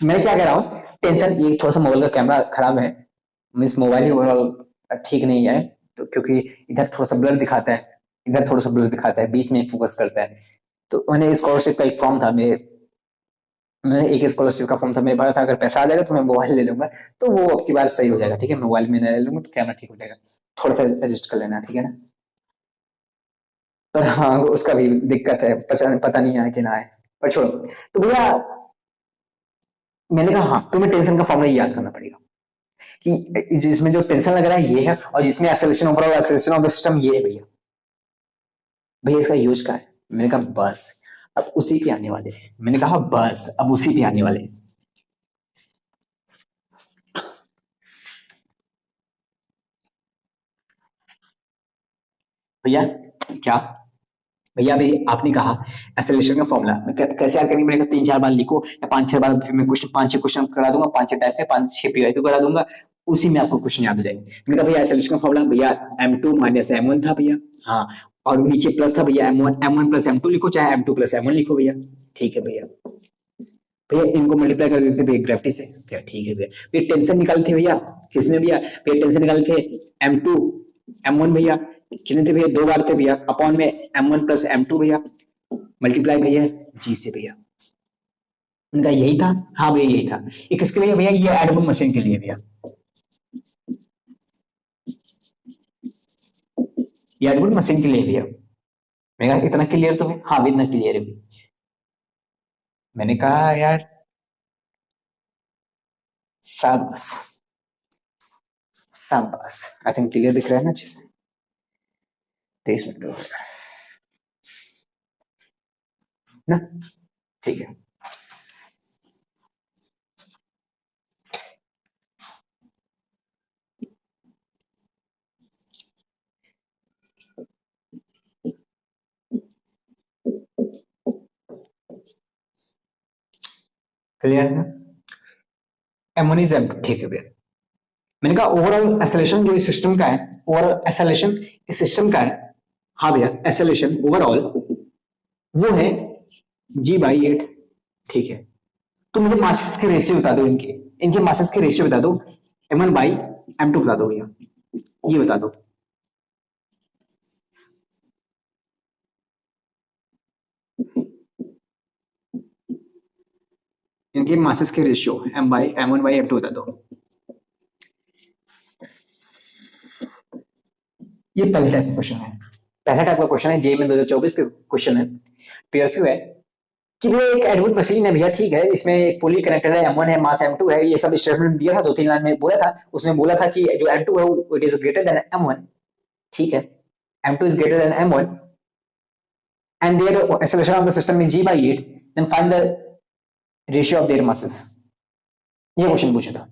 मैं क्या कह रहा हूँ, टेंशन, ये थोड़ा सा मोबाइल का कैमरा खराब है, मीन्स मोबाइल ही ओवरऑल ठीक नहीं है, तो क्योंकि इधर थोड़ा सा ब्लर दिखाता है, इधर थोड़ा सा ब्लर दिखाता है, बीच में फोकस करता है। तो मैंने स्कॉलरशिप का एक फॉर्म था मैंने एक स्कॉलरशिप का फॉर्म था, मेरे पास था, अगर पैसा आ जाएगा तो मैं मोबाइल ले लूंगा, तो वो अब की बार सही हो जाएगा, ठीक है। मोबाइल में ले लूंगा तो कैमरा ठीक हो जाएगा, थोड़ा सा एडजस्ट कर लेना, ठीक है ना। पर हाँ, उसका भी दिक्कत है, पता नहीं आए कि ना आए, पर छोड़ो। तो भैया मैंने कहा हाँ, तुम्हें टेंशन का फॉर्मूला याद करना पड़ेगा कि जिसमें जो टेंशन लग रहा है ये है, और जिसमें acceleration overall acceleration of the system ये है भैया। भैया इसका यूज क्या है, मैंने कहा बस अब उसी पे आने वाले हैं, मैंने कहा बस अब उसी पे आने वाले हैं। भैया क्या, भैया अभी आपने कहा एक्सेलरेशन का फॉर्मूला कैसे याद करेंगे, मैंने कहा 3-4 बार लिखो या 5-6 बार, फिर मैं क्वेश्चन 5-6 क्वेश्चन करा दूंगा, 5-6 टाइप के 5-6 पीआईक्यू करा दूंगा, उसी में आपको क्वेश्चन याद हो जाएंगे। मैंने कहा भैया एक्सेलरेशन का फॉर्मूला भैया m2 माइनस m1 था भैया, हाँ, और नीचे प्लस था भैया m1 प्लस m2 लिखो, चाहे m2 प्लस m1 लिखो भैया, ठीक है भैया। भैया इनको मल्टीप्लाई कर देते भैया ग्रेविटी से, भैया ठीक है भैया। फिर टेंशन निकालते भैया किसमें भैया, भैया टेंशन निकालते m2 m1 भैया, कितने थे भैया, 2 बार थे भैया, अपॉन में m1 प्लस m2 भैया मल्टीप्लाई भैया जी से भैया। उनका यही था, हाँ भैया यही था। ये किसके लिए भैया, ये एडवुड मशीन के लिए भैया, ये एडवुड मशीन के लिए भैया। मैंने कहा इतना क्लियर तुम्हें, हाँ भी इतना क्लियर है। मैंने कहा यार शाबाश शाबाश, आई थिंक क्लियर दिख रहा है ना अच्छे से। 23 मिनट हो गया ना, ठीक है। क्लियर है ना, m1 इज m2, ठीक है भैया। मैंने कहा ओवरऑल एक्सेलरेशन जो इस सिस्टम का है, ओवरऑल एक्सेलरेशन इस सिस्टम का है, हाँ भैया एक्सेलरेशन ओवरऑल वो है g/8, ठीक है। तो मुझे मासेस के रेशियो बता दो, इनके इनके मासेस के रेशियो बता दो, m1/m2 बता दो भैया, ये बता दो। इनके मासेस के रेशियो m1/m2 बता दो। ये पहले टाइप का क्वेश्चन है, पहला टाइप का क्वेश्चन है, जे में 2024 का क्वेश्चन है, पीआरक्यू है कि वो एक एडवर्ड मशीन है भैया, ठीक है, इसमें एक पुली कनेक्टेड है, M1 है, मास M2 है, ये सब स्टेटमेंट दिया था, 2-3 लाइन में बोला था, उसमें बोला था कि जो M2 है वो it is greater than M1, ठीक है, M2 is greater than M1 and their acceleration of the system is g by 8, then find the ratio of their masses। ये क्वेश्चन पूछा था।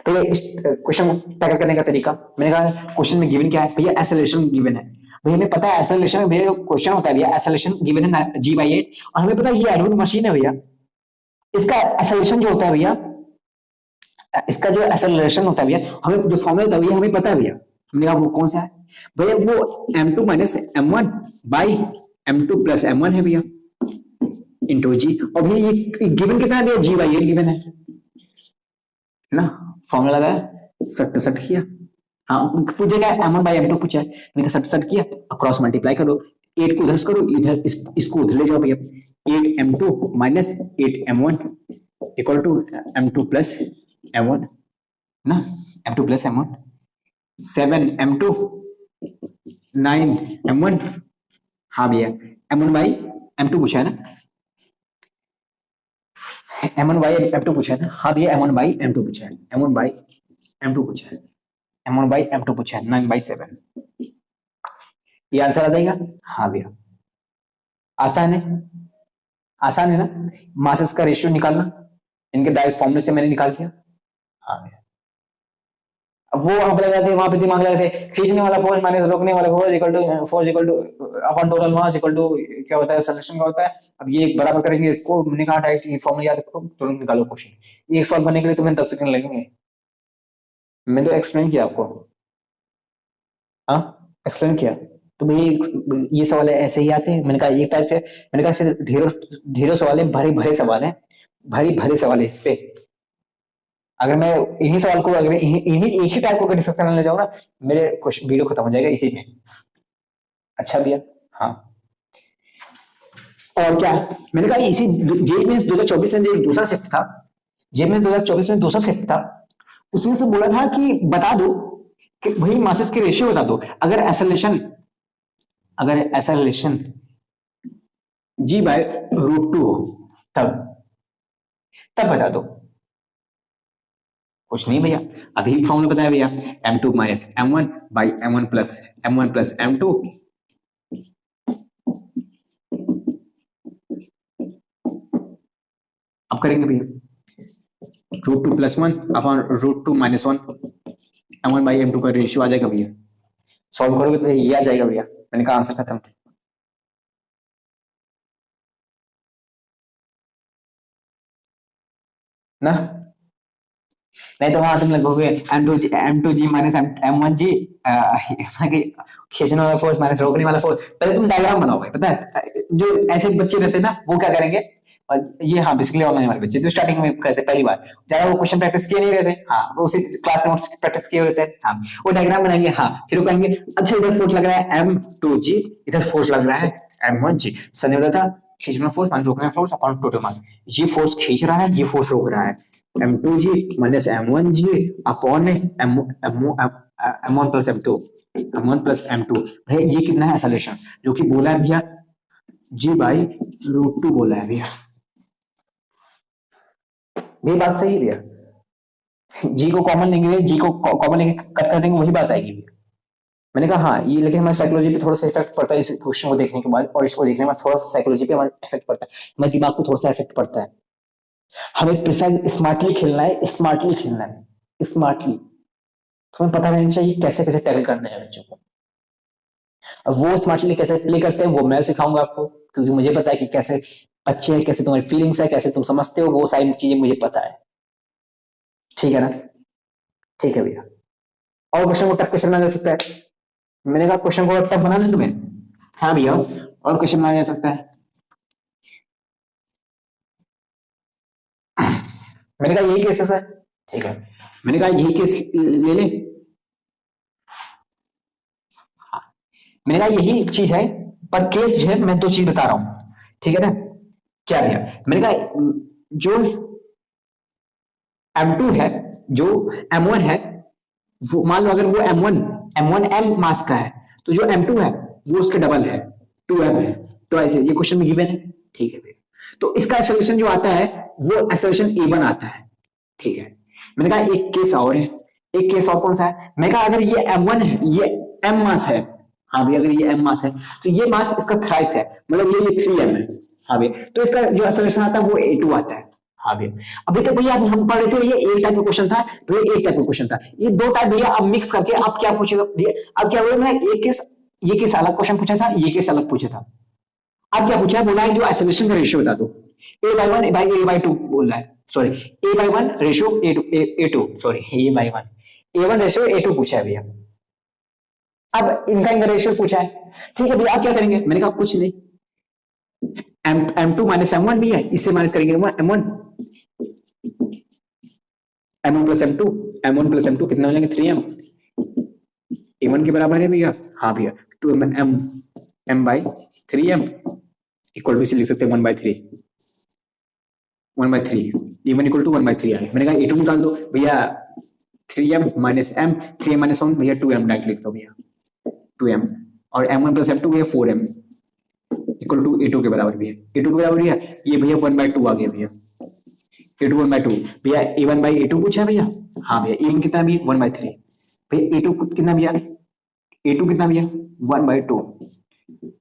तो ये इस क्वेश्चन को टैकल करने का तरीका, मैंने कहा क्वेश्चन में गिवन क्या है भैया, एक्सेलरेशन गिवन है भैया, हमें पता है एक्सेलरेशन में भैया क्वेश्चन होता है भैया, एक्सेलरेशन गिवन है g by 8 और हमें पता है ये एडवर्ड मशीन है भैया, इसका एक्सेलरेशन जो होता है भैया, इसका जो एक्सेलरेशन होता है भैया, हमें जो फॉर्मूला होता है भैया हमें पता है भैया, हमने कहा वो कौन सा है भैया, वो M2 minus M1 by M2 plus M1 है भैया इंटू जी, और भैया ये गिवन कितना है भैया, g by 8 गिवन है ना, फॉर्मूला लगाया सट किया, हाँ पूछे क्या M1 बाई M2 पूछा है, मैंने कहा सट किया, क्रॉस मल्टीप्लाई करो, 8 को इधर करो, इधर इसको उधर ले जाओ भैया, 8 M2 minus 8 M1 equal to M2 plus M1 ना, M2 plus M1, 7 M2 9 M1, हाँ भैया M1 बाई M2 पूछा है ना, M1 बाई M2 पूछा है ना, हाँ भैया M1 बाई M2 पूछा है, M1 बाई M2 पूछा है, M1 बाई M2 पूछा है, 9 बाई 7, ये आंसर आ जाएगा, हाँ भैया आसान है, आसान है ना, मासेस का रेशियो निकालना, इनके डायरेक्ट फॉर्मूले से मैंने निकाल दिया, हाँ भैया। अब वो वहां पर लगाते हैं, वहां पे दिमाग लगाते हैं, खींचने वाला फोर्स माइनस रोकने वाला force equal to upon total mass equal to क्या होता है, एक्सेलरेशन का होता है। अब ये बराबर करेंगे इसको, मैंने कहा डायरेक्ट ये फॉर्मूला याद रखो, तुरंत निकालो क्वेश्चन। एक सॉल्व करने के लिए तुम्हें 10 सेकंड लगेंगे, मैं तो एक्सप्लेन किया आपको, हाँ एक्सप्लेन किया। तो भाई ये सवाल ऐसे ही आते हैं, मैंने कहा एक टाइप है, मैंने कहा ढेरों ढेरों सवाल है, भरे भरे सवाल है, भरे भरे सवाल है इस पे। अगर मैं इन्हीं सवाल को अगर इन्हीं एक ही टाइप को डिस्कस करने जाऊँ ना, मेरे क्वेश्चन वीडियो खत्म हो जाएगा इसी में। अच्छा भैया, हाँ और क्या मैंने कहा, इसी जेई मेंस 2024 में एक दूसरा शिफ्ट था, जेई मेंस 2024 में दूसरा शिफ्ट था, उसमें से बोला था कि बता दो कि वही मासेस की रेशियो बता दो, अगर एसेलेरेशन जी बाय √2 हो तब बता दो। कुछ नहीं भैया, अभी फॉर्मूला बताया भैया, M2 minus M1 by M1 plus M2, अब करेंगे भैया √2 plus 1 upon √2 minus 1, M1 by M2 का रेशियो आ जाएगा भैया, सॉल्व करोगे तो भैया ये आ जाएगा भैया, मैंने कहा आंसर खत्म। ना नहीं तो वहां तुम लगोगे M2G माइनस M1G, खींचने वाला फोर्स माइनस रोकने वाला फोर्स। पहले तुम डायग्राम बनाओगे, पता है जो ऐसे बच्चे रहते हैं ना वो क्या करेंगे, और ये हाँ बेसिकली ऑनलाइन वाले बच्चे जो स्टार्टिंग में करते पहली बार, ज्यादा वो क्वेश्चन प्रैक्टिस किए नहीं रहते, हाँ वो उसी क्लास नोट्स प्रैक्टिस किए रहते हैं, हाँ वो डायग्राम बनाएंगे, हाँ फिर वो कहेंगे अच्छा इधर फोर्स लग रहा है M2G, इधर फोर्स लग रहा है M1G, सर ने बोला था खींचना फोर्स माइनस रोकना फोर्स अपॉन टोटल मास, ये फोर्स खींच रहा है, ये फोर्स रोक रहा है, M2G minus M1G upon M1 plus M2 भैया ये कितना है एक्सेलरेशन, जो कि बोला है भैया G बाई √2 बोला है भैया, ये बात सही है भैया, G को कॉमन लेंगे, G को कॉमन लेंगे कट कर देंगे, वही बात आएगी भैया। मैंने कहा हाँ ये, लेकिन हमारे साइकोलॉजी पे थोड़ा सा इफेक्ट पड़ता है इस क्वेश्चन को देखने के बाद, और इसको देखने के बाद थोड़ा सा साइकोलॉजी पे हमारा इफेक्ट पड़ता है, हमारे दिमाग को थोड़ा सा इफेक्ट पड़ता है। हमें प्रिसाइज स्मार्टली खेलना है, स्मार्टली तुम्हें पता रहना चाहिए कैसे कैसे टैकल करना है बच्चों को। अब वो स्मार्टली कैसे प्ले करते हैं वो मैं सिखाऊंगा आपको, क्योंकि मुझे पता है कि कैसे बच्चे हैं, कैसे तुम्हारी फीलिंग्स है, कैसे तुम समझते हो, वो सारी चीजें मुझे पता है, ठीक है ना, ठीक है भैया। और क्वेश्चन को टफ कैसे बनाया जा सकता है, मैंने कहा क्वेश्चन को टफ बनाना है तुम्हें, हाँ भैया और क्वेश्चन बनाया जा सकता है, मैंने कहा यही केसेस है, ठीक है, मैंने कहा यही केस ले ले, मैंने कहा यही चीज है, पर केस जो है मैं दो चीज बता रहा हूं, ठीक है ना, क्या भैया, मैंने कहा जो M2 है, जो M1 है, वो मान लो अगर वो M1 M मास का है, तो जो M2 है वो उसके डबल है 2M है, तो ऐसे ये क्वेश्चन में गिवन है, ठीक है भैया। तो इसका एक्सेलरेशन जो आता है वो एक्सेलरेशन E1 आता है, ठीक है। मैंने कहा एक केस और है, एक केस और कौन सा है, मैं कहा अगर ये M1 है, ये M मास है, हाँ भाई अगर ये M मास है तो ये मास इसका थ्राइस है, मतलब ये 3M है, हाँ भाई। तो इसका जो एक्सेलरेशन आता है वो A2 आता है, हाँ भैया। अभी तक भैया हम पढ़ रहे थे ये एक टाइप का क्वेश्चन था, तो ये एक टाइप का क्वेश्चन था, ये दो टाइप भैया अब मिक्स करके अब क्या पूछेगा भैया, अब क्या हुआ, मैं एक केस, ये केस अलग क्वेश्चन पूछा था, ये केस अलग पूछा था। अब क्या पूछा है, बोला है जो एक्सेलरेशन का रेशियो बता दो, A/1 बाई A/2 बोल रहा है, sorry A/1 ratio A2 sorry A/1 A1 ratio A2 पूछा है भैया। अब इनका रेशियो पूछा है, ठीक है भैया। आप क्या करेंगे, मैंने कहा कुछ नहीं, M2 माइनस M1 भी है, इससे माइनस करेंगे M1 प्लस M2 कितना हो जाएंगे 3M, A1 के बराबर है भैया, हाँ भैया। तो M by 3M equal to, इसे लिख सकते हैं 1/3 A1 इक्वल टू 1/3 आ गया। मैंने कहा A2 निकाल दो भैया, 3M minus M, 3M minus 1 भैया 2M डायरेक्ट लिख दो भैया 2M, और M1 प्लस M2 भैया 4M इक्वल टू A2 के बराबर भैया, A2 के बराबर भैया ये भैया 1/2 आ गया भैया, A2 1/2 भैया, A1 बाई A2 पूछा भैया, हाँ भैया A1 कितना भी 1/3 भैया, A2 कितना भैया, A2 कितना भैया 1/2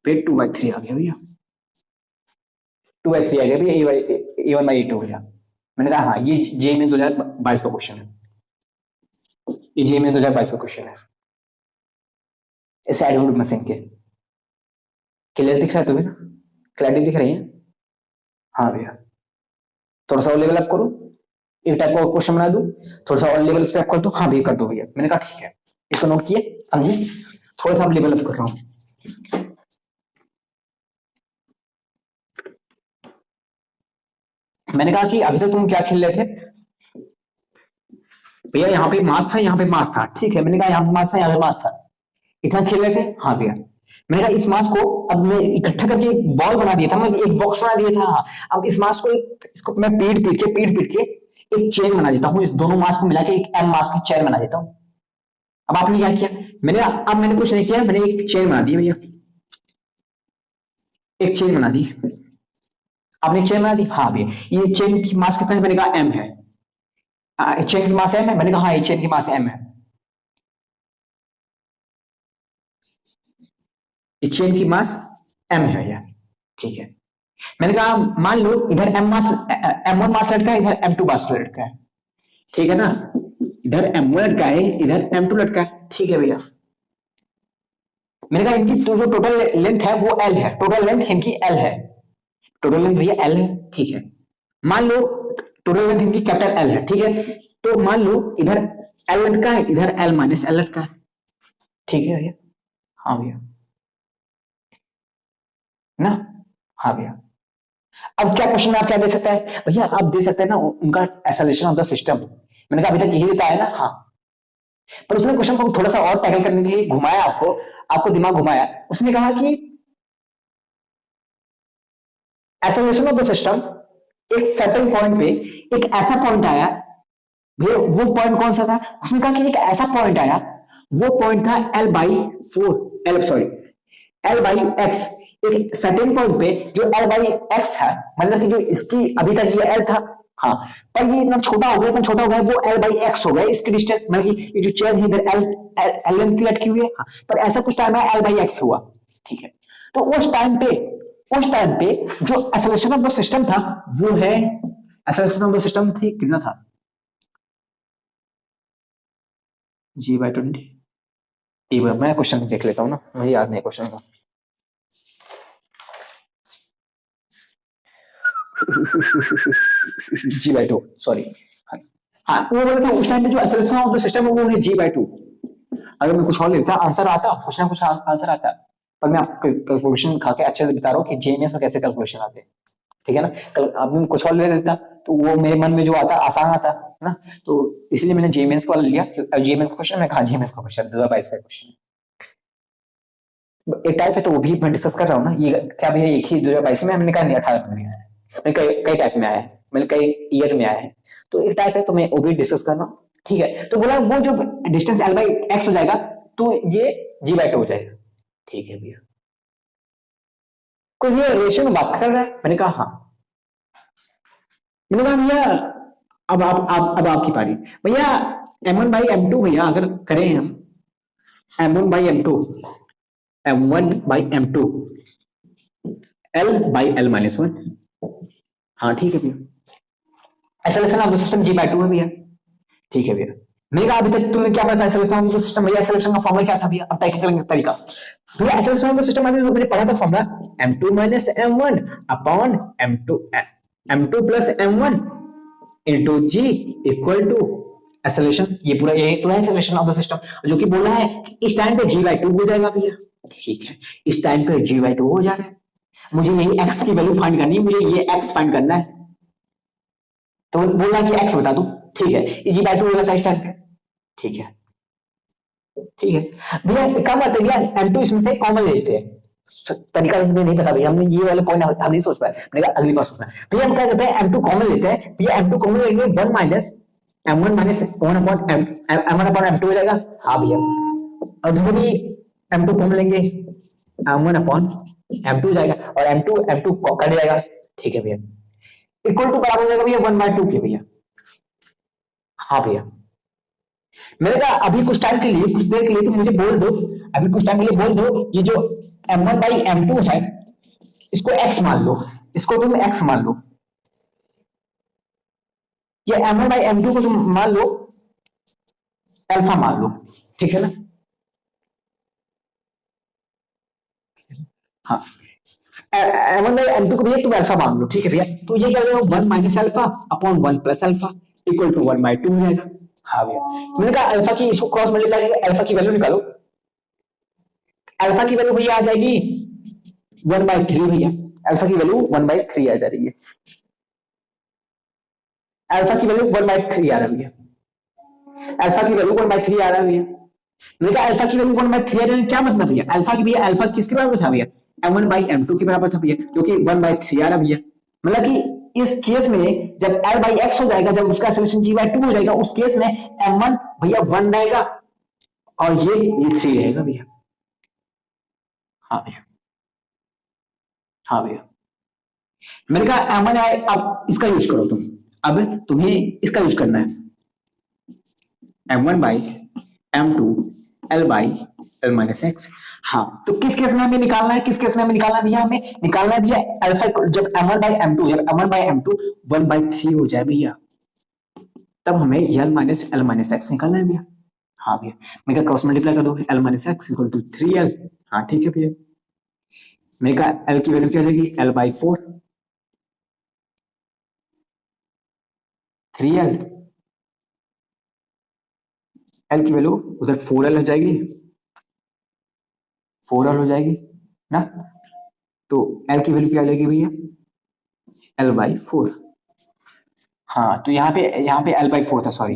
फिर 2/3 आ गया भैया, 2/3 आ गया भैया A1 बाई A2 भैया। मैंने कहा हाँ ये जे में 2022 का क्वेश्चन है, ये जे में 2022 का क्वेश्चन है, इस एडवर्ड मशीन के। क्लियर दिख रहा है तुम्हें ना, क्लैरिटी दिख रही है, हाँ भैया। थोड़ा सा और लेवल अप करो, एक टाइप का क्वेश्चन बना दूं, थोड़ा सा और लेवल पे अप कर दो, हाँ भैया कर दो भैया। मैंने कहा ठीक है, इसको नोट किए समझे, थोड़ा सा लेवल अप कर रहा हूं। मैंने कहा कि अभी तक तुम क्या खेल रहे थे भैया, यहाँ पे मास था, यहाँ पे मास था, ठीक है। मैंने कहा यहाँ पे मास था, यहाँ पे मास था, इतना खेल रहे थे, हाँ भैया। मैंने कहा इस मास को अब मैं इकट्ठा करके एक बॉल बना दिया था, मैं एक बॉक्स बना दिया था, हाँ। अब इस मास को इसको मैं पीट के एक चेन बना देता हूँ, इस दोनों मास को मिला के एक M मास की चेन बना देता हूँ। अब आपने क्या किया, मैंने कुछ नहीं किया, मैंने एक चेन बना दी भैया, एक चेन बना दी, आपने चेन बना दी, हाँ भैया। ये चेन की मास कितना है, मैंने कहा M है, चेन की मास M है, मैंने कहा हाँ ये चेन की मास M है, इस चेन की मास M है भैया, ठीक है। मैंने कहा मान लो इधर M1 मास लटका है, इधर M2 मास लटका है, ठीक है ना, इधर M1 लटका है, इधर M2 लटका है, ठीक है भैया। मैंने कहा इनकी जो टोटल लेंथ है वो L है, टोटल लेंथ इनकी L है, टोटल लेंथ भैया L है, ठीक है। मान लो टोटल लेंथ इनकी कैपिटल L है, ठीक है। तो मान लो इधर L लटका है, इधर L माइनस L लटका है, ठीक है भैया, हाँ भैया ना, हाँ भैया। अब क्या क्वेश्चन आप क्या दे सकता है भैया, आप दे सकते हैं ना उनका एक्सेलरेशन ऑफ द सिस्टम। मैंने कहा अभी तक यही बताया ना, हाँ। पर उसने क्वेश्चन को थोड़ा सा और टैकल करने के लिए घुमाया, आपको दिमाग घुमाया। उसने कहा कि एक्सेलरेशन ऑफ द सिस्टम एक सर्टेन पॉइंट पे एक ऐसा पॉइंट आया भैया, वो पॉइंट कौन सा था, उसने कहा कि एक ऐसा पॉइंट आया, वो पॉइंट था एल बाई एक्स, एक सर्टेन पॉइंट पे जो एल बाई एक्स है, मतलब कि जो इसकी अभी तक ये एल था, हाँ, पर ये इतना छोटा हो गया, इतना छोटा हो गया, वो एल बाई एक्स हो गया, इसकी डिस्टेंस, मतलब कि ये जो चेन है इधर एल लेंथ की लटकी हुई है, हाँ, पर ऐसा कुछ टाइम है एल बाई एक्स हुआ, ठीक है। तो उस टाइम पे जो एक्सेलरेशन ऑफ द सिस्टम था वो है, एक्सेलरेशन ऑफ द सिस्टम थी कितना था, G/20। एक बार मैं क्वेश्चन देख लेता हूँ ना, मुझे याद नहीं क्वेश्चन का। G/2 सॉरी, हाँ वो बोला था उस टाइम पे जो एक्सेलरेशन ऑफ द सिस्टम है वो है G/2। अगर मैं कुछ और लेता आंसर आता, कुछ ना कुछ आंसर आता, पर मैं आपको कैलकुलेशन खा के अच्छे से बता रहा हूँ कि जेएमएस में कैसे कैलकुलेशन आते हैं, ठीक है ना। कल अब मैं कुछ और ले लेता तो वो मेरे मन में जो आता आसान आता ना, तो इसलिए मैंने जेएमएस वाला लिया, जेएमएस का क्वेश्चन, मैं कहा जेएमएस का क्वेश्चन 2022 का क्वेश्चन एक टाइप है, तो वो भी मैं डिस्कस कर रहा हूँ ना, ये क्या भैया एक ही 2022 में, हमने कहा नहीं 18 में आया है, मैं कई टाइप में आया है, मैंने कई ईयर में आया है, तो एक टाइप है तो मैं वो भी डिस्कस कर रहा हूँ, ठीक है। तो बोला वो जो डिस्टेंस एल बाई एक्स हो जाएगा तो ये G/2 हो जाएगा, ठीक है भैया। कोई ये रेशियो में बात कर रहा है, मैंने कहा हाँ। मैंने कहा भैया अब आपकी पारी भैया। M1/M2 भैया अगर करें हम M1/M2, M1/M2 L/L-1। हाँ ठीक है भैया। एसएलएशन ऑफ द सिस्टम G/2 है भैया। ठीक है भैया। मैंने कहा अभी तक तुम्हें क्या पता एसएलएशन ऑफ द सिस्टम भैया? एसएलएशन का फॉर्मूला क्या था भैया? अब टेक्निकल तरीका भैया। एसएलएशन ऑफ द सिस्टम अभी मैंने पढ़ा था formula M2 minus M1 upon M2 plus M1 into G equal to acceleration. ये पूरा ये तो है एसोलेशन ऑफ द सिस्टम, जो कि बोला है कि इस टाइम पे G/2 हो जाएगा भैया। ठीक है, इस टाइम पे G/2 हो जा रहा है। मुझे यही x की वैल्यू फाइंड करनी है, मुझे ये x फाइंड करना है। तो बोला कि x बता दो। ठीक है, ये G/2 हो जाता है इस टाइम पे। ठीक है, ठीक है भैया। क्या बात है भैया, M2 इसमें से कॉमन ले लेते हैं। तरीका हमें नहीं पता भैया, हमने ये वाले पॉइंट हम नहीं सोच पाए। मैंने कहा अगली बार सोचना भैया। हम क्या करते हैं M2 कॉमन लेते हैं भैया। M2 कॉमन लेंगे 1 minus M1 minus 1 upon M1 upon M2 हो जाएगा। हाँ भैया। और दोनों भी M2 कॉमन लेंगे, M1 अपॉन M2 हो जाएगा और M2 कट जाएगा। ठीक है भैया, इक्वल टू बराबर हो जाएगा भैया 1/2 के भैया। हाँ भैया। मैंने कहा अभी कुछ टाइम के लिए, कुछ देर के लिए तुम मुझे बोल दो, अभी कुछ टाइम के लिए बोल दो, ये जो M1/M2 है इसको x मान लो, इसको तुम x मान लो। ये M1/M2 को तुम मान लो अल्फा मान लो। ठीक है ना? हाँ, M1/M2 को भैया तुम अल्फा मान लो। ठीक है भैया, तो ये क्या हो जाएगा 1 minus alpha upon 1 plus alpha equal to 1/2 हो जाएगा। हाँ भैया। मैंने कहा अल्फा की इसको क्रॉस मल्टीप्लाई करके अल्फा की वैल्यू निकालो। अल्फा की वैल्यू भैया आ जाएगी 1/3 भैया। अल्फा की वैल्यू 1/3 आ जा रही है। अल्फा की वैल्यू 1/3 आ रही है। अल्फा की वैल्यू 1/3 आ रहा है भैया। मैंने कहा अल्फा की वैल्यू 1/3 आ रही है, क्या मतलब भैया? अल्फा की भैया, अल्फा किसके बराबर था भैया? M1/M2 के बराबर था भैया, जो कि 1/3 आ रहा भैया। मतलब कि इस केस में जब L/X हो जाएगा, जब उसका सॉल्यूशन G/2 हो जाएगा, उस केस में M1 भैया 1 रहेगा और ये 3 रहेगा भैया। हाँ भैया। हाँ भैया। मैंने कहा M1 आए, अब इसका यूज करो तुम। अब तुम्हें इसका यूज करना है M1/M2 L/L-X। हाँ, तो किस केस में हमें निकालना है? किस केस में हमें निकालना है भैया? हमें निकालना है भैया अल्फा, जब M1/M2 1/3 हो जाए भैया, तब हमें L-L-X निकालना है भैया। हाँ भैया। मैं क्या क्रॉस मल्टीप्लाई कर दो, L-X इक्वल टू 3L। हाँ ठीक है भैया। मैं कहा L की वैल्यू क्या हो जाएगी? L/4 3L। L की वैल्यू उधर 4L हो जाएगी, 4L हो जाएगी ना। तो L की वैल्यू क्या आ जाएगी भैया? L/4। हाँ, तो यहाँ पे L/4 था, सॉरी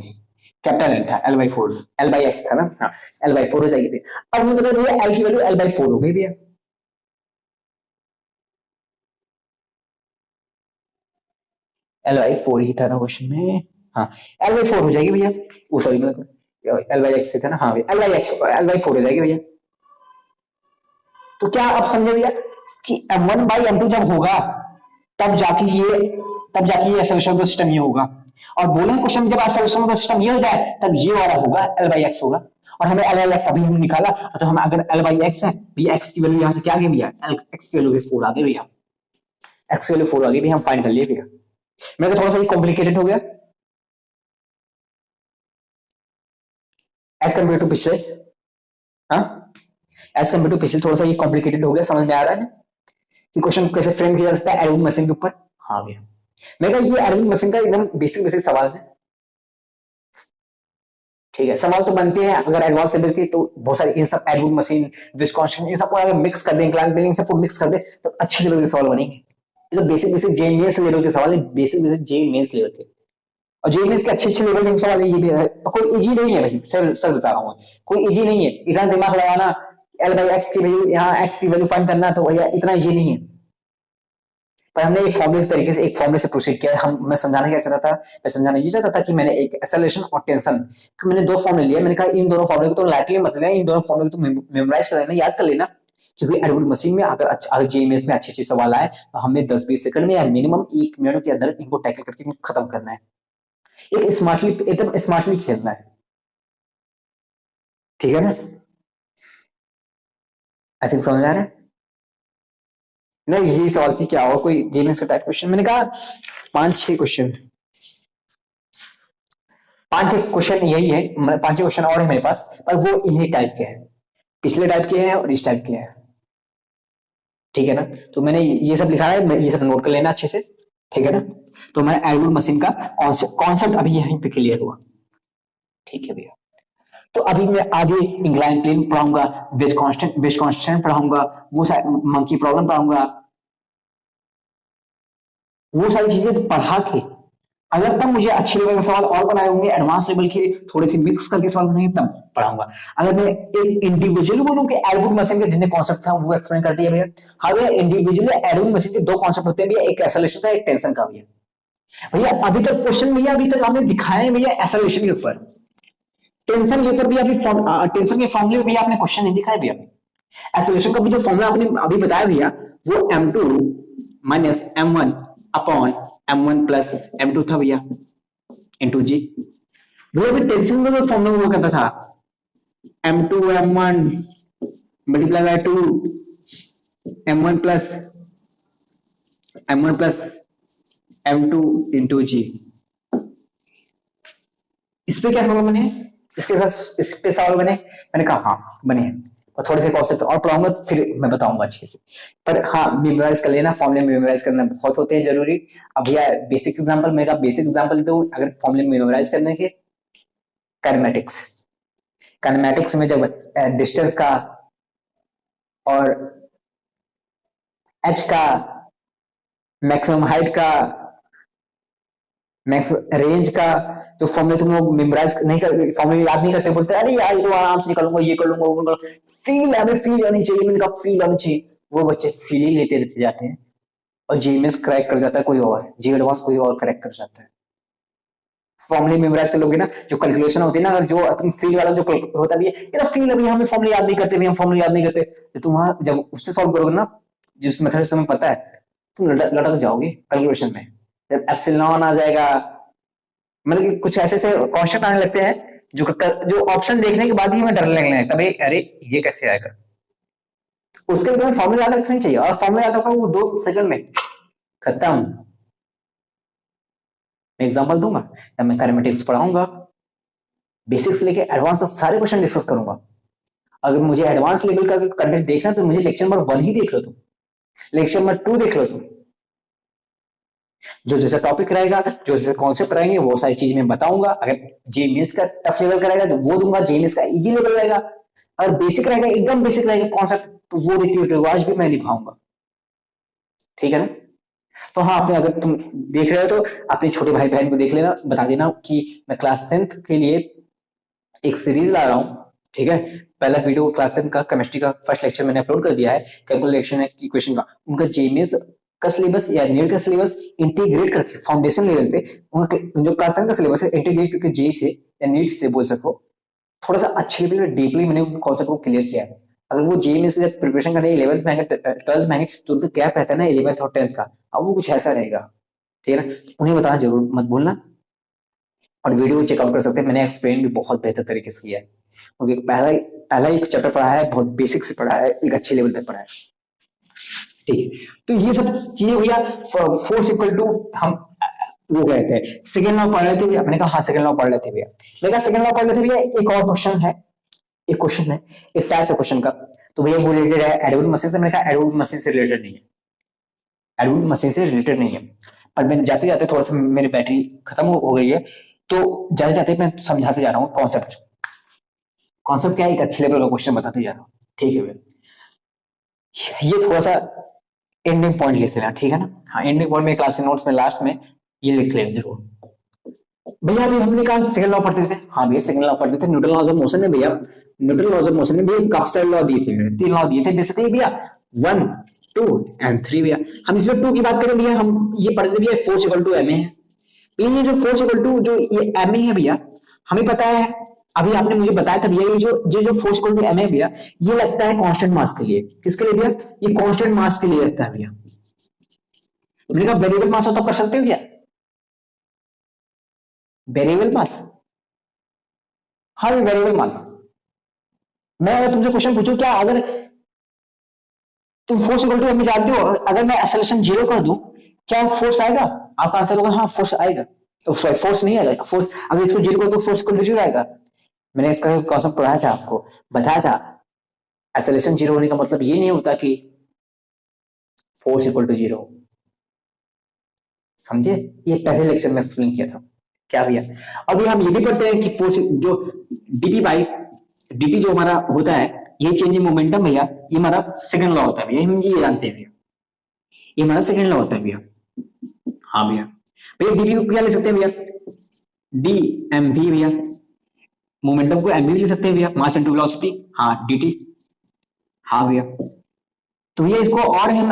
कैपिटल L था, L/4 L/X था ना। हाँ, L/4 हो जाएगी भैया। अब मतलब भैया L की वैल्यू L/4 हो गई भैया। L/4 ही था ना क्वेश्चन में। हाँ, L/4 हो जाएगी भैया। वो सॉरी, मतलब L/X से था ना। हाँ भैया, L/4 हो जाएगी भैया। तो क्या आप समझे भैया कि M1/M2 जब होगा तब जाके ये सॉल्यूशन का सिस्टम ये होगा। और बोले क्वेश्चन जब सॉल्यूशन का सिस्टम ये हो जाए तब ये वाला होगा L/X होगा। और हमें L/X अभी हमने निकाला, तो हम अगर L/X है भैया, x की वैल्यू यहाँ से क्या आ गई भैया? x की वैल्यू 4 आ गई भैया। x की वैल्यू 4 आ गई भैया, हम फाइंड कर लिए भैया। मेरे को थोड़ा सा कॉम्प्लिकेटेड हो गया एज कम्पेयर टू पिछले। हाँ, एज कम्पेयर टू पिछले थोड़ा सा ये कॉम्प्लिकेटेड हो गया। समझ में आ रहा है ना कि क्वेश्चन को कैसे फ्रेम किया जा सकता है एडविन मशीन के ऊपर? हाँ भैया। मैं कहा ये एडविन मशीन का एकदम बेसिक बेसिक सवाल है। ठीक है, सवाल तो बनते हैं अगर एडवांस लेवल के, तो बहुत सारे इन सब एडविन मशीन, विस्कॉन्सिन, इन सबको अगर मिक्स कर दें, इंक्लाइन प्लेन, इन सबको मिक्स कर दे तो अच्छे लेवल के सवाल बनेंगे। ये तो बेसिक बेसिक जे मेंस लेवल के सवाल है, बेसिक बेसिक जे मेंस लेवल के। और जे मेंस के अच्छे अच्छे लेवल के सवाल है ये भी है। कोई इजी नहीं है भाई, सर सर बता रहा हूँ, कोई इजी नहीं है। इतना दिमाग लगाना L/X की वैल्यू, यहाँ x की वैल्यू फाइंड करना, तो भैया इतना इजी नहीं है। पर हमने एक फॉर्मूले तरीके से, एक फॉर्मूले से प्रोसीड किया। मैं समझाना क्या चाहता था? मैं समझाना ये चाहता था कि मैंने एक एक्सेलरेशन और टेंशन मैंने दो फॉर्मूले लिए। मैंने कहा इन दोनों फॉर्मूले को तो लाइटली मत लेना, इन दोनों फॉर्मूले को तो मेमोराइज कर लेना, याद कर लेना। क्योंकि एडवर्ड मशीन में अगर जेएमएस में अच्छे अच्छे सवाल आए तो हमें 10-20 सेकंड में या मिनिमम 1 मिनट के अंदर इनको टैकल करके इनको खत्म करना है। एक स्मार्टली, एकदम स्मार्टली खेलना है, ठीक है ना? आई थिंक समझ आ रहा है? नहीं, यही सवाल थी, क्या और कोई जेएमएस का टाइप क्वेश्चन? मैंने कहा 5-6 क्वेश्चन, 5-6 क्वेश्चन यही है, 5-6 क्वेश्चन और है मेरे पास, पर वो इन्हीं टाइप के हैं, पिछले टाइप के हैं और इस टाइप के हैं, ठीक है ना? तो मैंने ये सब लिखा है, ये सब नोट कर लेना अच्छे से, ठीक है ना? तो मैं एडवर्ड मशीन का कॉन्सेप्ट अभी यहीं पे क्लियर हुआ, ठीक है भैया? तो अभी मैं आगे इंक्लाइन प्लेन पढ़ाऊंगा, बेस कांस्टेंट पढ़ाऊंगा, वो मंकी प्रॉब्लम पढ़ाऊंगा, वो सारी चीजें तो पढ़ा के अगर तब मुझे अच्छे लेवल का सवाल और बनाए होंगे, एडवांस लेवल के थोड़े से मिक्स करके सवाल बनाएंगे, तब पढ़ाऊंगा। अगर मैं एक इंडिविजुअली बोलूं कि एडवर्ड मशीन के जितने कॉन्सेप्ट था वो एक्सप्लेन कर दिया भैया, हाँ भैया इंडिविजुअली एडवर्ड मशीन के 2 कॉन्सेप्ट होते हैं भैया, एक एक्सेलरेशन का, एक टेंशन का भैया। भैया अभी तक क्वेश्चन भैया अभी तक आपने दिखाए हैं भैया एक्सेलरेशन के ऊपर, टेंशन के ऊपर भी अभी टेंशन के फॉर्मूले भैया आपने क्वेश्चन नहीं दिखाए भैया। एक्सेलरेशन का भी जो फॉर्मूला आपने अभी बताया भैया वो m2 minus m1 upon m1 plus m2 था भैया इंटू जी। भैया अभी टेंशन का जो फॉर्मूला हुआ करता था m2 m1 multiply by 2 m1 plus m2 into G. इस पे क्या सवाल बने, इसके साथ इस पे सवाल बने? मैंने कहा हाँ बने हैं, और थोड़े से कॉन्सेप्ट और पढ़ाऊंगा तो फिर मैं बताऊंगा अच्छे से, पर हाँ मेमोराइज कर लेना, फॉर्मूले मेमोराइज करना बहुत होते हैं जरूरी। अब भैया बेसिक एग्जांपल, मेरा बेसिक एग्जांपल दो अगर फॉर्मूले मेमोराइज करने के, काइनेमैटिक्स में जब डिस्टेंस का और एच का, मैक्सिमम हाइट का, मैक्सिमम रेंज का जो फॉर्मूले तुम लोग मेमोराइज नहीं करते, फॉर्मूले याद नहीं करते, बोलते अरे यार ये तो आराम से निकालूंगा, ये कर लूंगा, वो कर लूंगा। फील, हमें फील आनी चाहिए, मैंने कहा फील आनी चाहिए, वो बच्चे फील ही लेते रहते जाते हैं और जीएमएस क्रैक कर जाता है कोई और, जी एडवांस कोई और क्रैक कर जाता है। फॉर्मूले मेमोराइज कर लोगे ना, जो कैलकुलेशन होती है ना, अगर जो तुम फील वाला जो होता भी है, ये फील अभी हमें फॉर्मूले याद नहीं करते, हम फॉर्मूले याद नहीं करते, तो तुम वहां जब उससे सॉल्व करोगे ना, जिस मेथड से तुम्हें पता है, तुम लटक जाओगे कैलकुलेशन में। जब एप्सिलॉन आ जाएगा, मतलब कि कुछ ऐसे ऐसे कॉन्सेप्ट आने लगते हैं जो ऑप्शन देखने के बाद ही हमें डर लगने लगता है, अरे ये कैसे आएगा, उसके लिए तुम्हें फॉर्मूला याद रखना चाहिए, और फॉर्मूला याद रखा वो 2 सेकंड में खत्म। मैं एग्जांपल दूंगा, जब मैं काइनेमैटिक्स पढ़ाऊंगा बेसिक्स से लेके एडवांस तक सारे क्वेश्चन डिस्कस करूंगा। अगर मुझे एडवांस लेवल का कंटेंट देखना तो मुझे लेक्चर नंबर 1 ही देख लो, तुम लेक्चर नंबर 2 देख लो, तुम जो जैसा टॉपिक रहेगा, जो जैसे कॉन्सेप्ट रहेंगे वो सारी चीज मैं बताऊंगा। अगर जेएमएस का टफ लेवल का रहेगा तो वो दूंगा, जेएमएस का इजी लेवल रहेगा, और बेसिक रहेगा एकदम बेसिक रहेगा कॉन्सेप्ट, तो वो रीति रिवाज भी मैं निभाऊंगा, ठीक है ना? तो हाँ, अपने अगर तुम देख रहे हो तो अपने छोटे भाई बहन को देख लेना, बता देना कि मैं क्लास 10th के लिए एक सीरीज ला रहा हूँ, ठीक है? पहला वीडियो क्लास 10 का केमिस्ट्री का फर्स्ट लेक्चर मैंने अपलोड कर दिया है, कैलकुलेशन इक्वेशन का, उनका जेएमएस का सिलेबस या नीट का सिलेबस इंटीग्रेट करके फाउंडेशन लेवल पे उनका जो क्लास 10 का सिलेबस है इंटीग्रेट करके जे से या नीट से बोल सको, थोड़ा सा अच्छे लेवल में डीपली मैंने उन कॉन्सेप्ट को क्लियर किया है। अगर वो जेएमएस की प्रिपरेशन करने 11th में 12th में जो उनका गैप रहता है ना 11th और 10th का, अब वो कुछ ऐसा रहेगा, ठीक है ना? उन्हें बताना जरूर मत भूलना, और वीडियो चेकआउट कर सकते हैं, मैंने एक्सप्लेन भी बहुत बेहतर तरीके से किया है, क्योंकि पहला एक चैप्टर पढ़ा है, बहुत बेसिक से पढ़ा है, एक अच्छे लेवल तक पढ़ा है, ठीक है? तो ये सब चीजें भैया फोर्स इक्वल टू हम वो कहते हैं सेकंड लॉ पढ़ रहे थे भैया, मैंने कहा हाँ सेकंड लॉ पढ़ लेते भैया, मैंने कहा सेकंड लॉ पढ़ लेते भैया। एक और क्वेश्चन है, एक क्वेश्चन है, एक टाइप है क्वेश्चन का, तो भैया वो रिलेटेड है एडवर्ड मशीन से। मैंने कहा एडवर्ड मशीन से रिलेटेड नहीं है, एडवर्ड मशीन से रिलेटेड नहीं है, पर मैं जाते जाते थोड़ा सा मेरी बैटरी खत्म हो गई है, तो जाते जाते मैं समझाते जा रहा हूँ कॉन्सेप्ट। कॉन्सेप्ट क्या है, एक अच्छे लेवल का क्वेश्चन बताते जा रहा हूँ, ठीक है भैया? ये थोड़ा सा एंडिंग पॉइंट लिख लेना, ठीक है ना? हाँ, एंडिंग पॉइंट में क्लास के नोट्स में लास्ट में ये लिख लेना जरूर भैया। अभी हमने कहा सेकंड लॉ पढ़ते थे, हाँ भैया सेकंड लॉ पढ़ते थे, न्यूटन लॉज ऑफ मोशन में भैया, न्यूटन लॉज ऑफ मोशन में भैया काफी सारे लॉ दिए थे, 3 लॉ दिए थे बेसिकली भैया, 1, 2 एंड 3 भैया। हम इसमें 2 की बात करें भैया, हम ये पढ़ते थे भैया फोर्स इक्वल टू ma है। ये जो फोर्स इक्वल टू जो ये ma है भैया, हमें पता है अभी आपने मुझे बताया था भैया ये जो फोर्स इक्वल टू एम है भैया, ये लगता है कांस्टेंट मास के लिए। किसके लिए भैया? ये कांस्टेंट मास के लिए लगता है भैया। मैंने कहा वेरिएबल मास हो तो कर सकते हो भैया, वेरिएबल मास। हाँ वेरिएबल मास। मैं अगर तुमसे क्वेश्चन पूछूं क्या, अगर तुम फोर्स इक्वल टू एम जानते हो, अगर मैं एक्सेलरेशन 0 कर दूं, क्या फोर्स आएगा? आपका आंसर होगा हाँ फोर्स आएगा। तो सॉरी फोर्स नहीं आएगा, फोर्स अगर इसको 0 कर दो फोर्स इक्वल टू 0 आएगा। मैंने इसका कॉन्सेप्ट पढ़ाया था आपको, बताया था। एक्सेलरेशन 0 होने का मतलब ये नहीं होता कि फोर्स इक्वल टू 0। समझे? ये पहले लेक्चर में एक्सप्लेन किया था। क्या भैया? अभी हम ये भी पढ़ते हैं कि फोर्स जो डीपी बाई डीटी जो हमारा होता है, ये चेंज इन मोमेंटम भैया, ये हमारा सेकंड लॉ होता है भैया, हम ये जानते हैं भैया, ये हमारा सेकंड लॉ होता है भैया। हाँ भैया। भैया डीपी को क्या ले सकते हैं भैया? डी एम वी भैया। मोमेंटम को एम वी ले सकते हैं भैया, मास इनटू वेलोसिटी। हाँ डीटी। हाँ भैया। तो भैया इसको और हम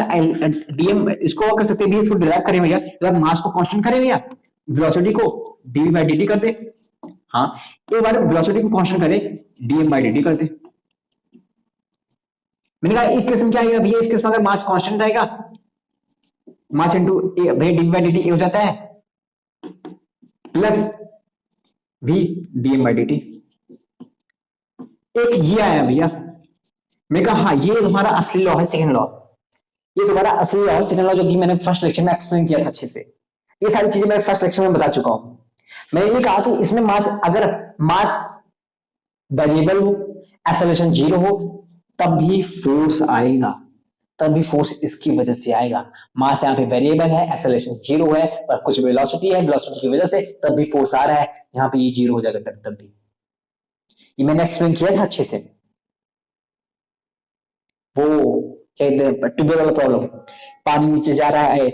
डीएम इसको और कर सकते हैं भैया, इसको डिराइव करें भैया, अगर मास को कांस्टेंट करें भैया, वेलोसिटी को डीवी बाई डी कर दे। हाँ एक बार वेलोसिटी को कांस्टेंट करें, डीएम बाई डी कर दे। मैंने कहा इस केस में क्या आएगा भैया? इस केस में अगर मास कांस्टेंट रहेगा, मास इनटू भैया डी बाई डी हो जाता है plus V DM by D. एक ये आया भैया, मैं कहा हाँ ये तुम्हारा असली लॉ है, सेकंड लॉ। ये तुम्हारा असली लॉ है, सेकंड लॉ, जो कि मैंने फर्स्ट लेक्चर में एक्सप्लेन किया था अच्छे से। ये सारी चीजें मैं फर्स्ट लेक्चर में बता चुका हूं। मैंने ये कहा कि इसमें मास, अगर मास वेरिएबल हो, एक्सेलरेशन 0 हो, तब भी फोर्स आएगा, तब भी फोर्स इसकी वजह से आएगा। मास यहाँ पे वेरिएबल है, एक्सेलरेशन 0 है, और कुछ वेलोसिटी है, वेलोसिटी की वजह से तब भी फोर्स आ रहा है। यहाँ पे ये 0 हो जाएगा तब भी। ये मैंने एक्सप्लेन किया था अच्छे से। वो ट्यूबवेल वाला प्रॉब्लम, पानी नीचे जा रहा है,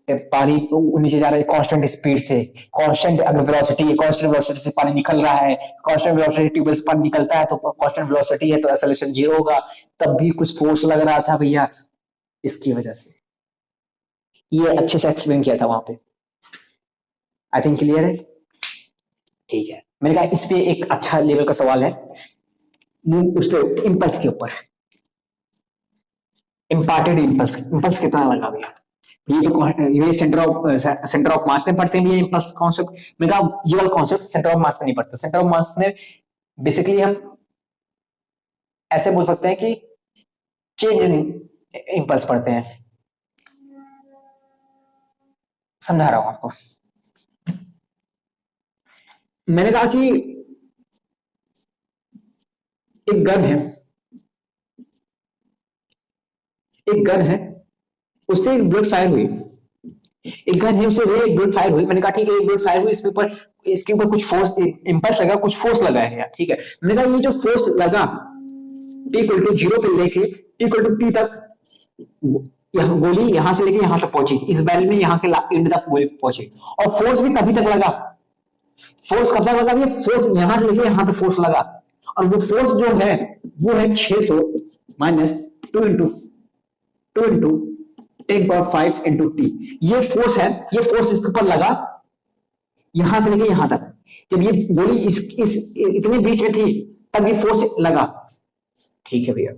पानी नीचे जा रहा है कांस्टेंट स्पीड से, कांस्टेंट अगर वेलोसिटी है, कांस्टेंट वेलोसिटी से पानी निकल रहा है, कांस्टेंट वेलोसिटी ट्यूबवेल से पानी निकलता है, तो कांस्टेंट वेलोसिटी है तो एक्सेलरेशन 0 होगा, तब भी कुछ फोर्स लग रहा था भैया इसकी वजह से। ये अच्छे से एक्सप्लेन किया था वहां पे। आई थिंक क्लियर है? ठीक है। मैंने कहा इस पे एक अच्छा लेवल का सवाल है, उस पर इंपल्स के ऊपर, इम्पार्टेड इंपल्स, इंपल्स कितना लगा भैया? ये तो ये सेंटर ऑफ मास में पढ़ते हैं भैया इंपल्स कॉन्सेप्ट। मैंने कहा ये वाला कॉन्सेप्ट सेंटर ऑफ मास में नहीं पढ़ते। सेंटर ऑफ मास में बेसिकली हम ऐसे बोल सकते हैं कि चेंज इन इंपल्स पढ़ते हैं। समझा रहा हूं आपको। मैंने कहा कि एक गन है, एक गन है, उससे एक बुलेट फायर हुई, एक गन है उससे एक बुलेट फायर हुई। मैंने कहा ठीक है एक बुलेट फायर हुई, इसके ऊपर कुछ फोर्स इंपल्स लगा, कुछ फोर्स लगा है यार, ठीक है। मैंने कहा ये जो फोर्स लगा t इक्वल टू 0 पे लेके t इक्वल टू t तक, यहाँ गोली यहां से लेके यहां तक पहुंची, इस बैरल में यहाँ के एंड तक गोली पहुंची, और फोर्स भी तभी तक लगा। फोर्स कब तक लगा? फोर्स यहां से लेके यहां तक फोर्स लगा, और वो फोर्स जो है वो है 600 माइनस 2 इंटू 10⁵ इंटू टी। ये फोर्स है, ये फोर्स इसके ऊपर लगा यहां से लेके यहां तक। जब ये गोली इस इतने बीच में थी तब ये फोर्स लगा, ठीक है भैया।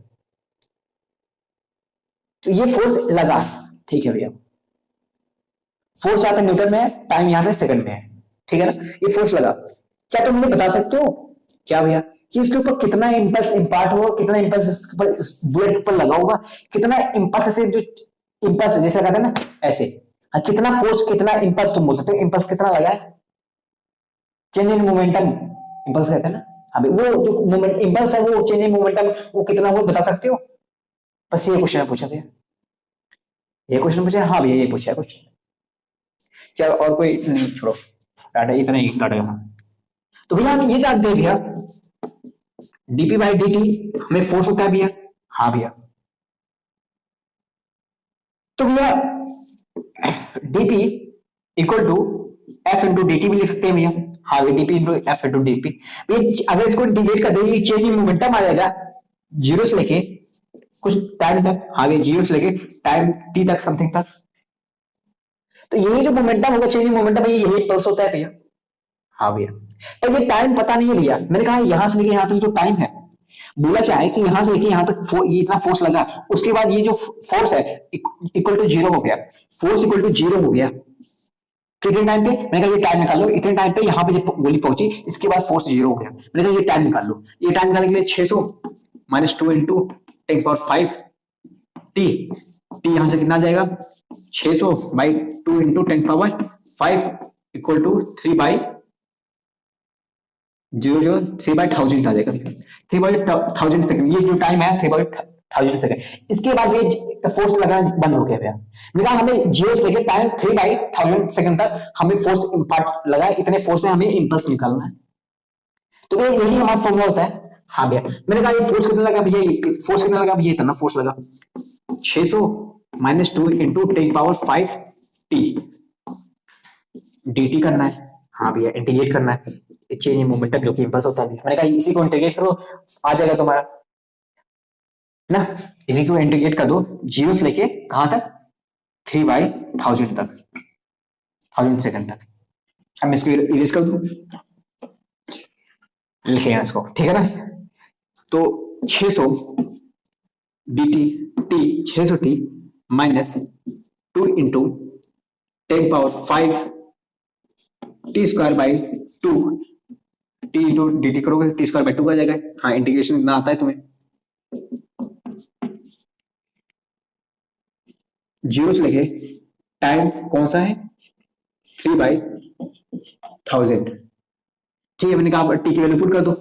तो ये फोर्स लगा, ठीक है भैया। फोर्स यहाँ पे न्यूटन में है, टाइम यहाँ पे सेकंड में है, ठीक है ना। ये फोर्स लगा। क्या तुम मुझे बता सकते हो क्या भैया कि इसके ऊपर कितना इंपल्स इंपार्ट होगा, कितना इंपल्स इसके ऊपर, इस बुलेट के ऊपर लगा होगा, कितना इंपल्स ऐसे जो इंपल्स जैसे कहते हैं ना ऐसे, हाँ, कितना फोर्स कितना इंपल्स तुम बोल सकते हो, इंपल्स कितना लगा है? चेंज इन मोमेंटम इंपल्स कहते हैं ना। अभी वो जो मोमेंट इंपल्स है वो चेंज इन मोमेंटम वो कितना हुआ बता सकते हो? बस ये क्वेश्चन पूछा भैया, ये क्वेश्चन पूछा है। हाँ भैया ये पूछा है क्वेश्चन। चलो और कोई नहीं, छोड़ो डाटा, इतना ही डाटा का। तो भैया हम ये जानते हैं भैया डीपी बाई डी टी हमें फोर्स होता है भैया। हाँ भैया। तो भैया DP equal to F into D T भी लिख सकते हैं भैया। हाँ भैया DP into F into D P. अगर इसको इंटीग्रेट कर देंगे चेंज इन मोमेंटम आ जाएगा 0 से लेके कुछ टाइम तक। हाँ भैया 0 से लेके टाइम टी तक समथिंग तक। तो यही जो मोमेंटम होगा चेंज इन मोमेंटम, यही इंपल्स होता है भैया। हाँ भैया। तो ये टाइम पता नहीं है भैया, मैंने कहा यहां से लेके यहां तक जो टाइम है, बोला क्या है कि यहां से लेके यहां तक ये इतना फोर्स लगा, उसके बाद ये जो फोर्स है इक्वल टू जीरो हो गया, फोर्स इक्वल टू जीरो हो गया कितने टाइम पे, मैंने कहा ये टाइम निकाल लो, इतने टाइम पे यहां पे जब गोली पहुंची इसके बाद फोर्स जीरो हो गया, मैंने कहा ये टाइम निकाल लो, ये टाइम निकालने के लिए 600 minus 2 into 10 power 5 T, T यहां से कितना जाएगा 600 by 2 into 10 power 5 equal to 3 by 0 3 by 1000 आ जाएगा, 3 बाई 1000 सेकंड, ये जो टाइम है 3 बाई 1000 सेकंड, इसके बाद ये फोर्स लगाना बंद हो गया भैया, मैंने कहा हमें जीरो से लेके टाइम 3 बाई 1000 सेकंड तक हमें फोर्स इम्पार्ट लगा, इतने फोर्स में हमें इंपल्स निकालना है, तो भैया यही हमारा फॉर्मूला होता है। हाँ भैया, मैंने कहा ये फोर्स कितना लगा भैया, फोर्स कितना लगा भैया, इतना फोर्स लगा 600 minus 2 into 10 power 5 T, dt करना है, हाँ भैया इंटीग्रेट करना है, चेंज इन मोमेंटम जो कि इंपल्स होता है, मैंने कहा इसी को इंटीग्रेट करो आ जाएगा तुम्हारा ना, इसी को इंटीग्रेट कर दो जीरो से लेके कहां तक 3 बाई 1000 तक, 1000 सेकंड तक, अब मैं इसको इरेज कर दूं, लिख लेना इसको, ठीक है ना, तो 600 dt t 600 t minus 2 into 10 power 5 T square by 2, T into D T करोगे टी स्क्वायर बाई 2 आ जाएगा, हाँ इंटीग्रेशन इतना आता है तुम्हें, जीरो से लेके टाइम कौन सा है 3 बाई 1000, ठीक है, मैंने कहा टी की वैल्यू पुट कर दो,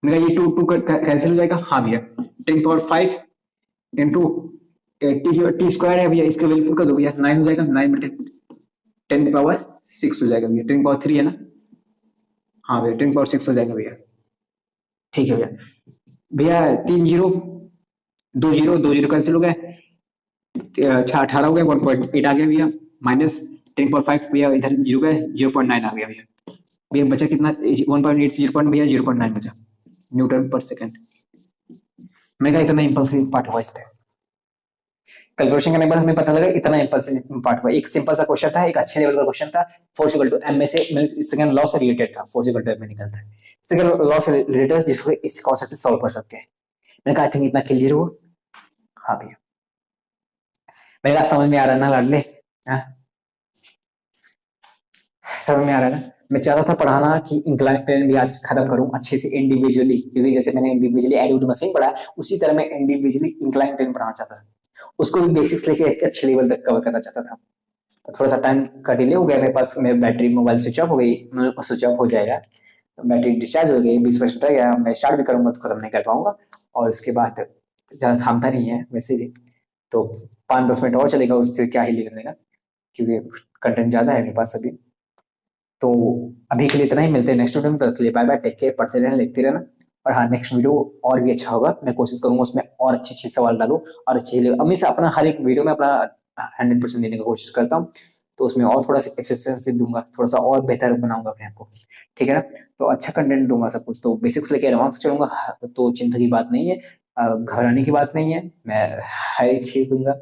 मैंने कहा ये 2 कैंसिल हो जाएगा, हाँ भैया 10 पावर 5 इंटू टी स्क्वायर है भैया, इसका वैल्यू पुट कर दो भैया, 9 हो जाएगा, 9 बटे 10 पावर 6 हो जाएगा भैया, 10 पावर 3 है ना, हाँ भैया 10 पावर 6 हो जाएगा भैया, ठीक है भैया, भैया 3 जीरो 2 जीरो 2 जीरो कैंसिल हो गए, 18 हो गए, 1.8 आ गया भैया, माइनस 10 पावर 5 भैया इधर जीरो गए 0.9 आ गया भैया, भैया बचा कितना 1.8 से 0. भैया 0.9 बचा न्यूटन पर सेकंड, मैं कहा इतना इंपल्सिव पार्ट हुआ इस पे, कैलकुलेशन करने के बाद हमें पता लगा इतना इंपल्सिव पार्ट हुआ, एक सिंपल सा क्वेश्चन था, एक अच्छे लेवल का क्वेश्चन था, फोर्स इक्वल टू एम में से सेकंड लॉ से रिलेटेड था, फोर्स इक्वल टू एम में निकलता है, सेकंड लॉ से रिलेटेड जिसको इस कॉन्सेप्ट से सॉल्व कर सकते हैं, मैंने कहा आई थिंक इतना क्लियर हो, हाँ भैया मेरा समझ में आ रहा है ना लाडले, हाँ समझ में आ रहा है ना, मैं चाहता था पढ़ाना कि इंक्लाइन प्लेन भी आज खत्म करूं अच्छे से इंडिविजुअली, क्योंकि जैसे मैंने इंडिविजुअली एडिड मशीन पढ़ा उसी तरह मैं इंडिविजुअली इंक्लाइन प्लेन पढ़ाना चाहता था, उसको भी बेसिक्स लेके एक अच्छे लेवल तक कवर करना चाहता था, तो थोड़ा सा टाइम का डिले हो गया मेरे पास, मेरी बैटरी मोबाइल स्विच ऑफ हो गई, स्विच ऑफ हो जाएगा तो बैटरी डिस्चार्ज हो गई 20% रह गया, मैं स्टार्ट भी करूंगा तो खत्म नहीं कर पाऊंगा, और इसके बाद ज्यादा थामता नहीं है वैसे भी, तो 5-10 मिनट और चलेगा, उससे क्या ही ले लेगा क्योंकि कंटेंट ज्यादा है मेरे पास अभी, तो अभी के लिए इतना ही, मिलते हैं नेक्स्ट वीडियो में, तब के लिए बाय बाय, टेक केयर, पढ़ते रहना लिखते रहना, और हाँ नेक्स्ट वीडियो और भी अच्छा होगा, मैं कोशिश करूंगा उसमें और अच्छे अच्छे सवाल डालूं और अच्छे हमेशा अपना हर एक वीडियो में अपना 100% देने की कोशिश करता हूँ, तो उसमें और थोड़ा सा एफिशिएंसी दूंगा, थोड़ा सा और बेहतर बनाऊंगा अपने आप को, ठीक है ना, तो अच्छा कंटेंट दूंगा सब कुछ, तो बेसिक्स लेके एडवांस चलूंगा, तो चिंता की बात नहीं है, घबराने की बात नहीं है, मैं हर एक चीज दूंगा,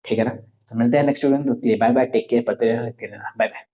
ठीक है ना, तो मिलते हैं नेक्स्ट वीडियो में, तो बाय बाय, टेक केयर, पढ़ते रहना लिखते रहना, बाय बाय।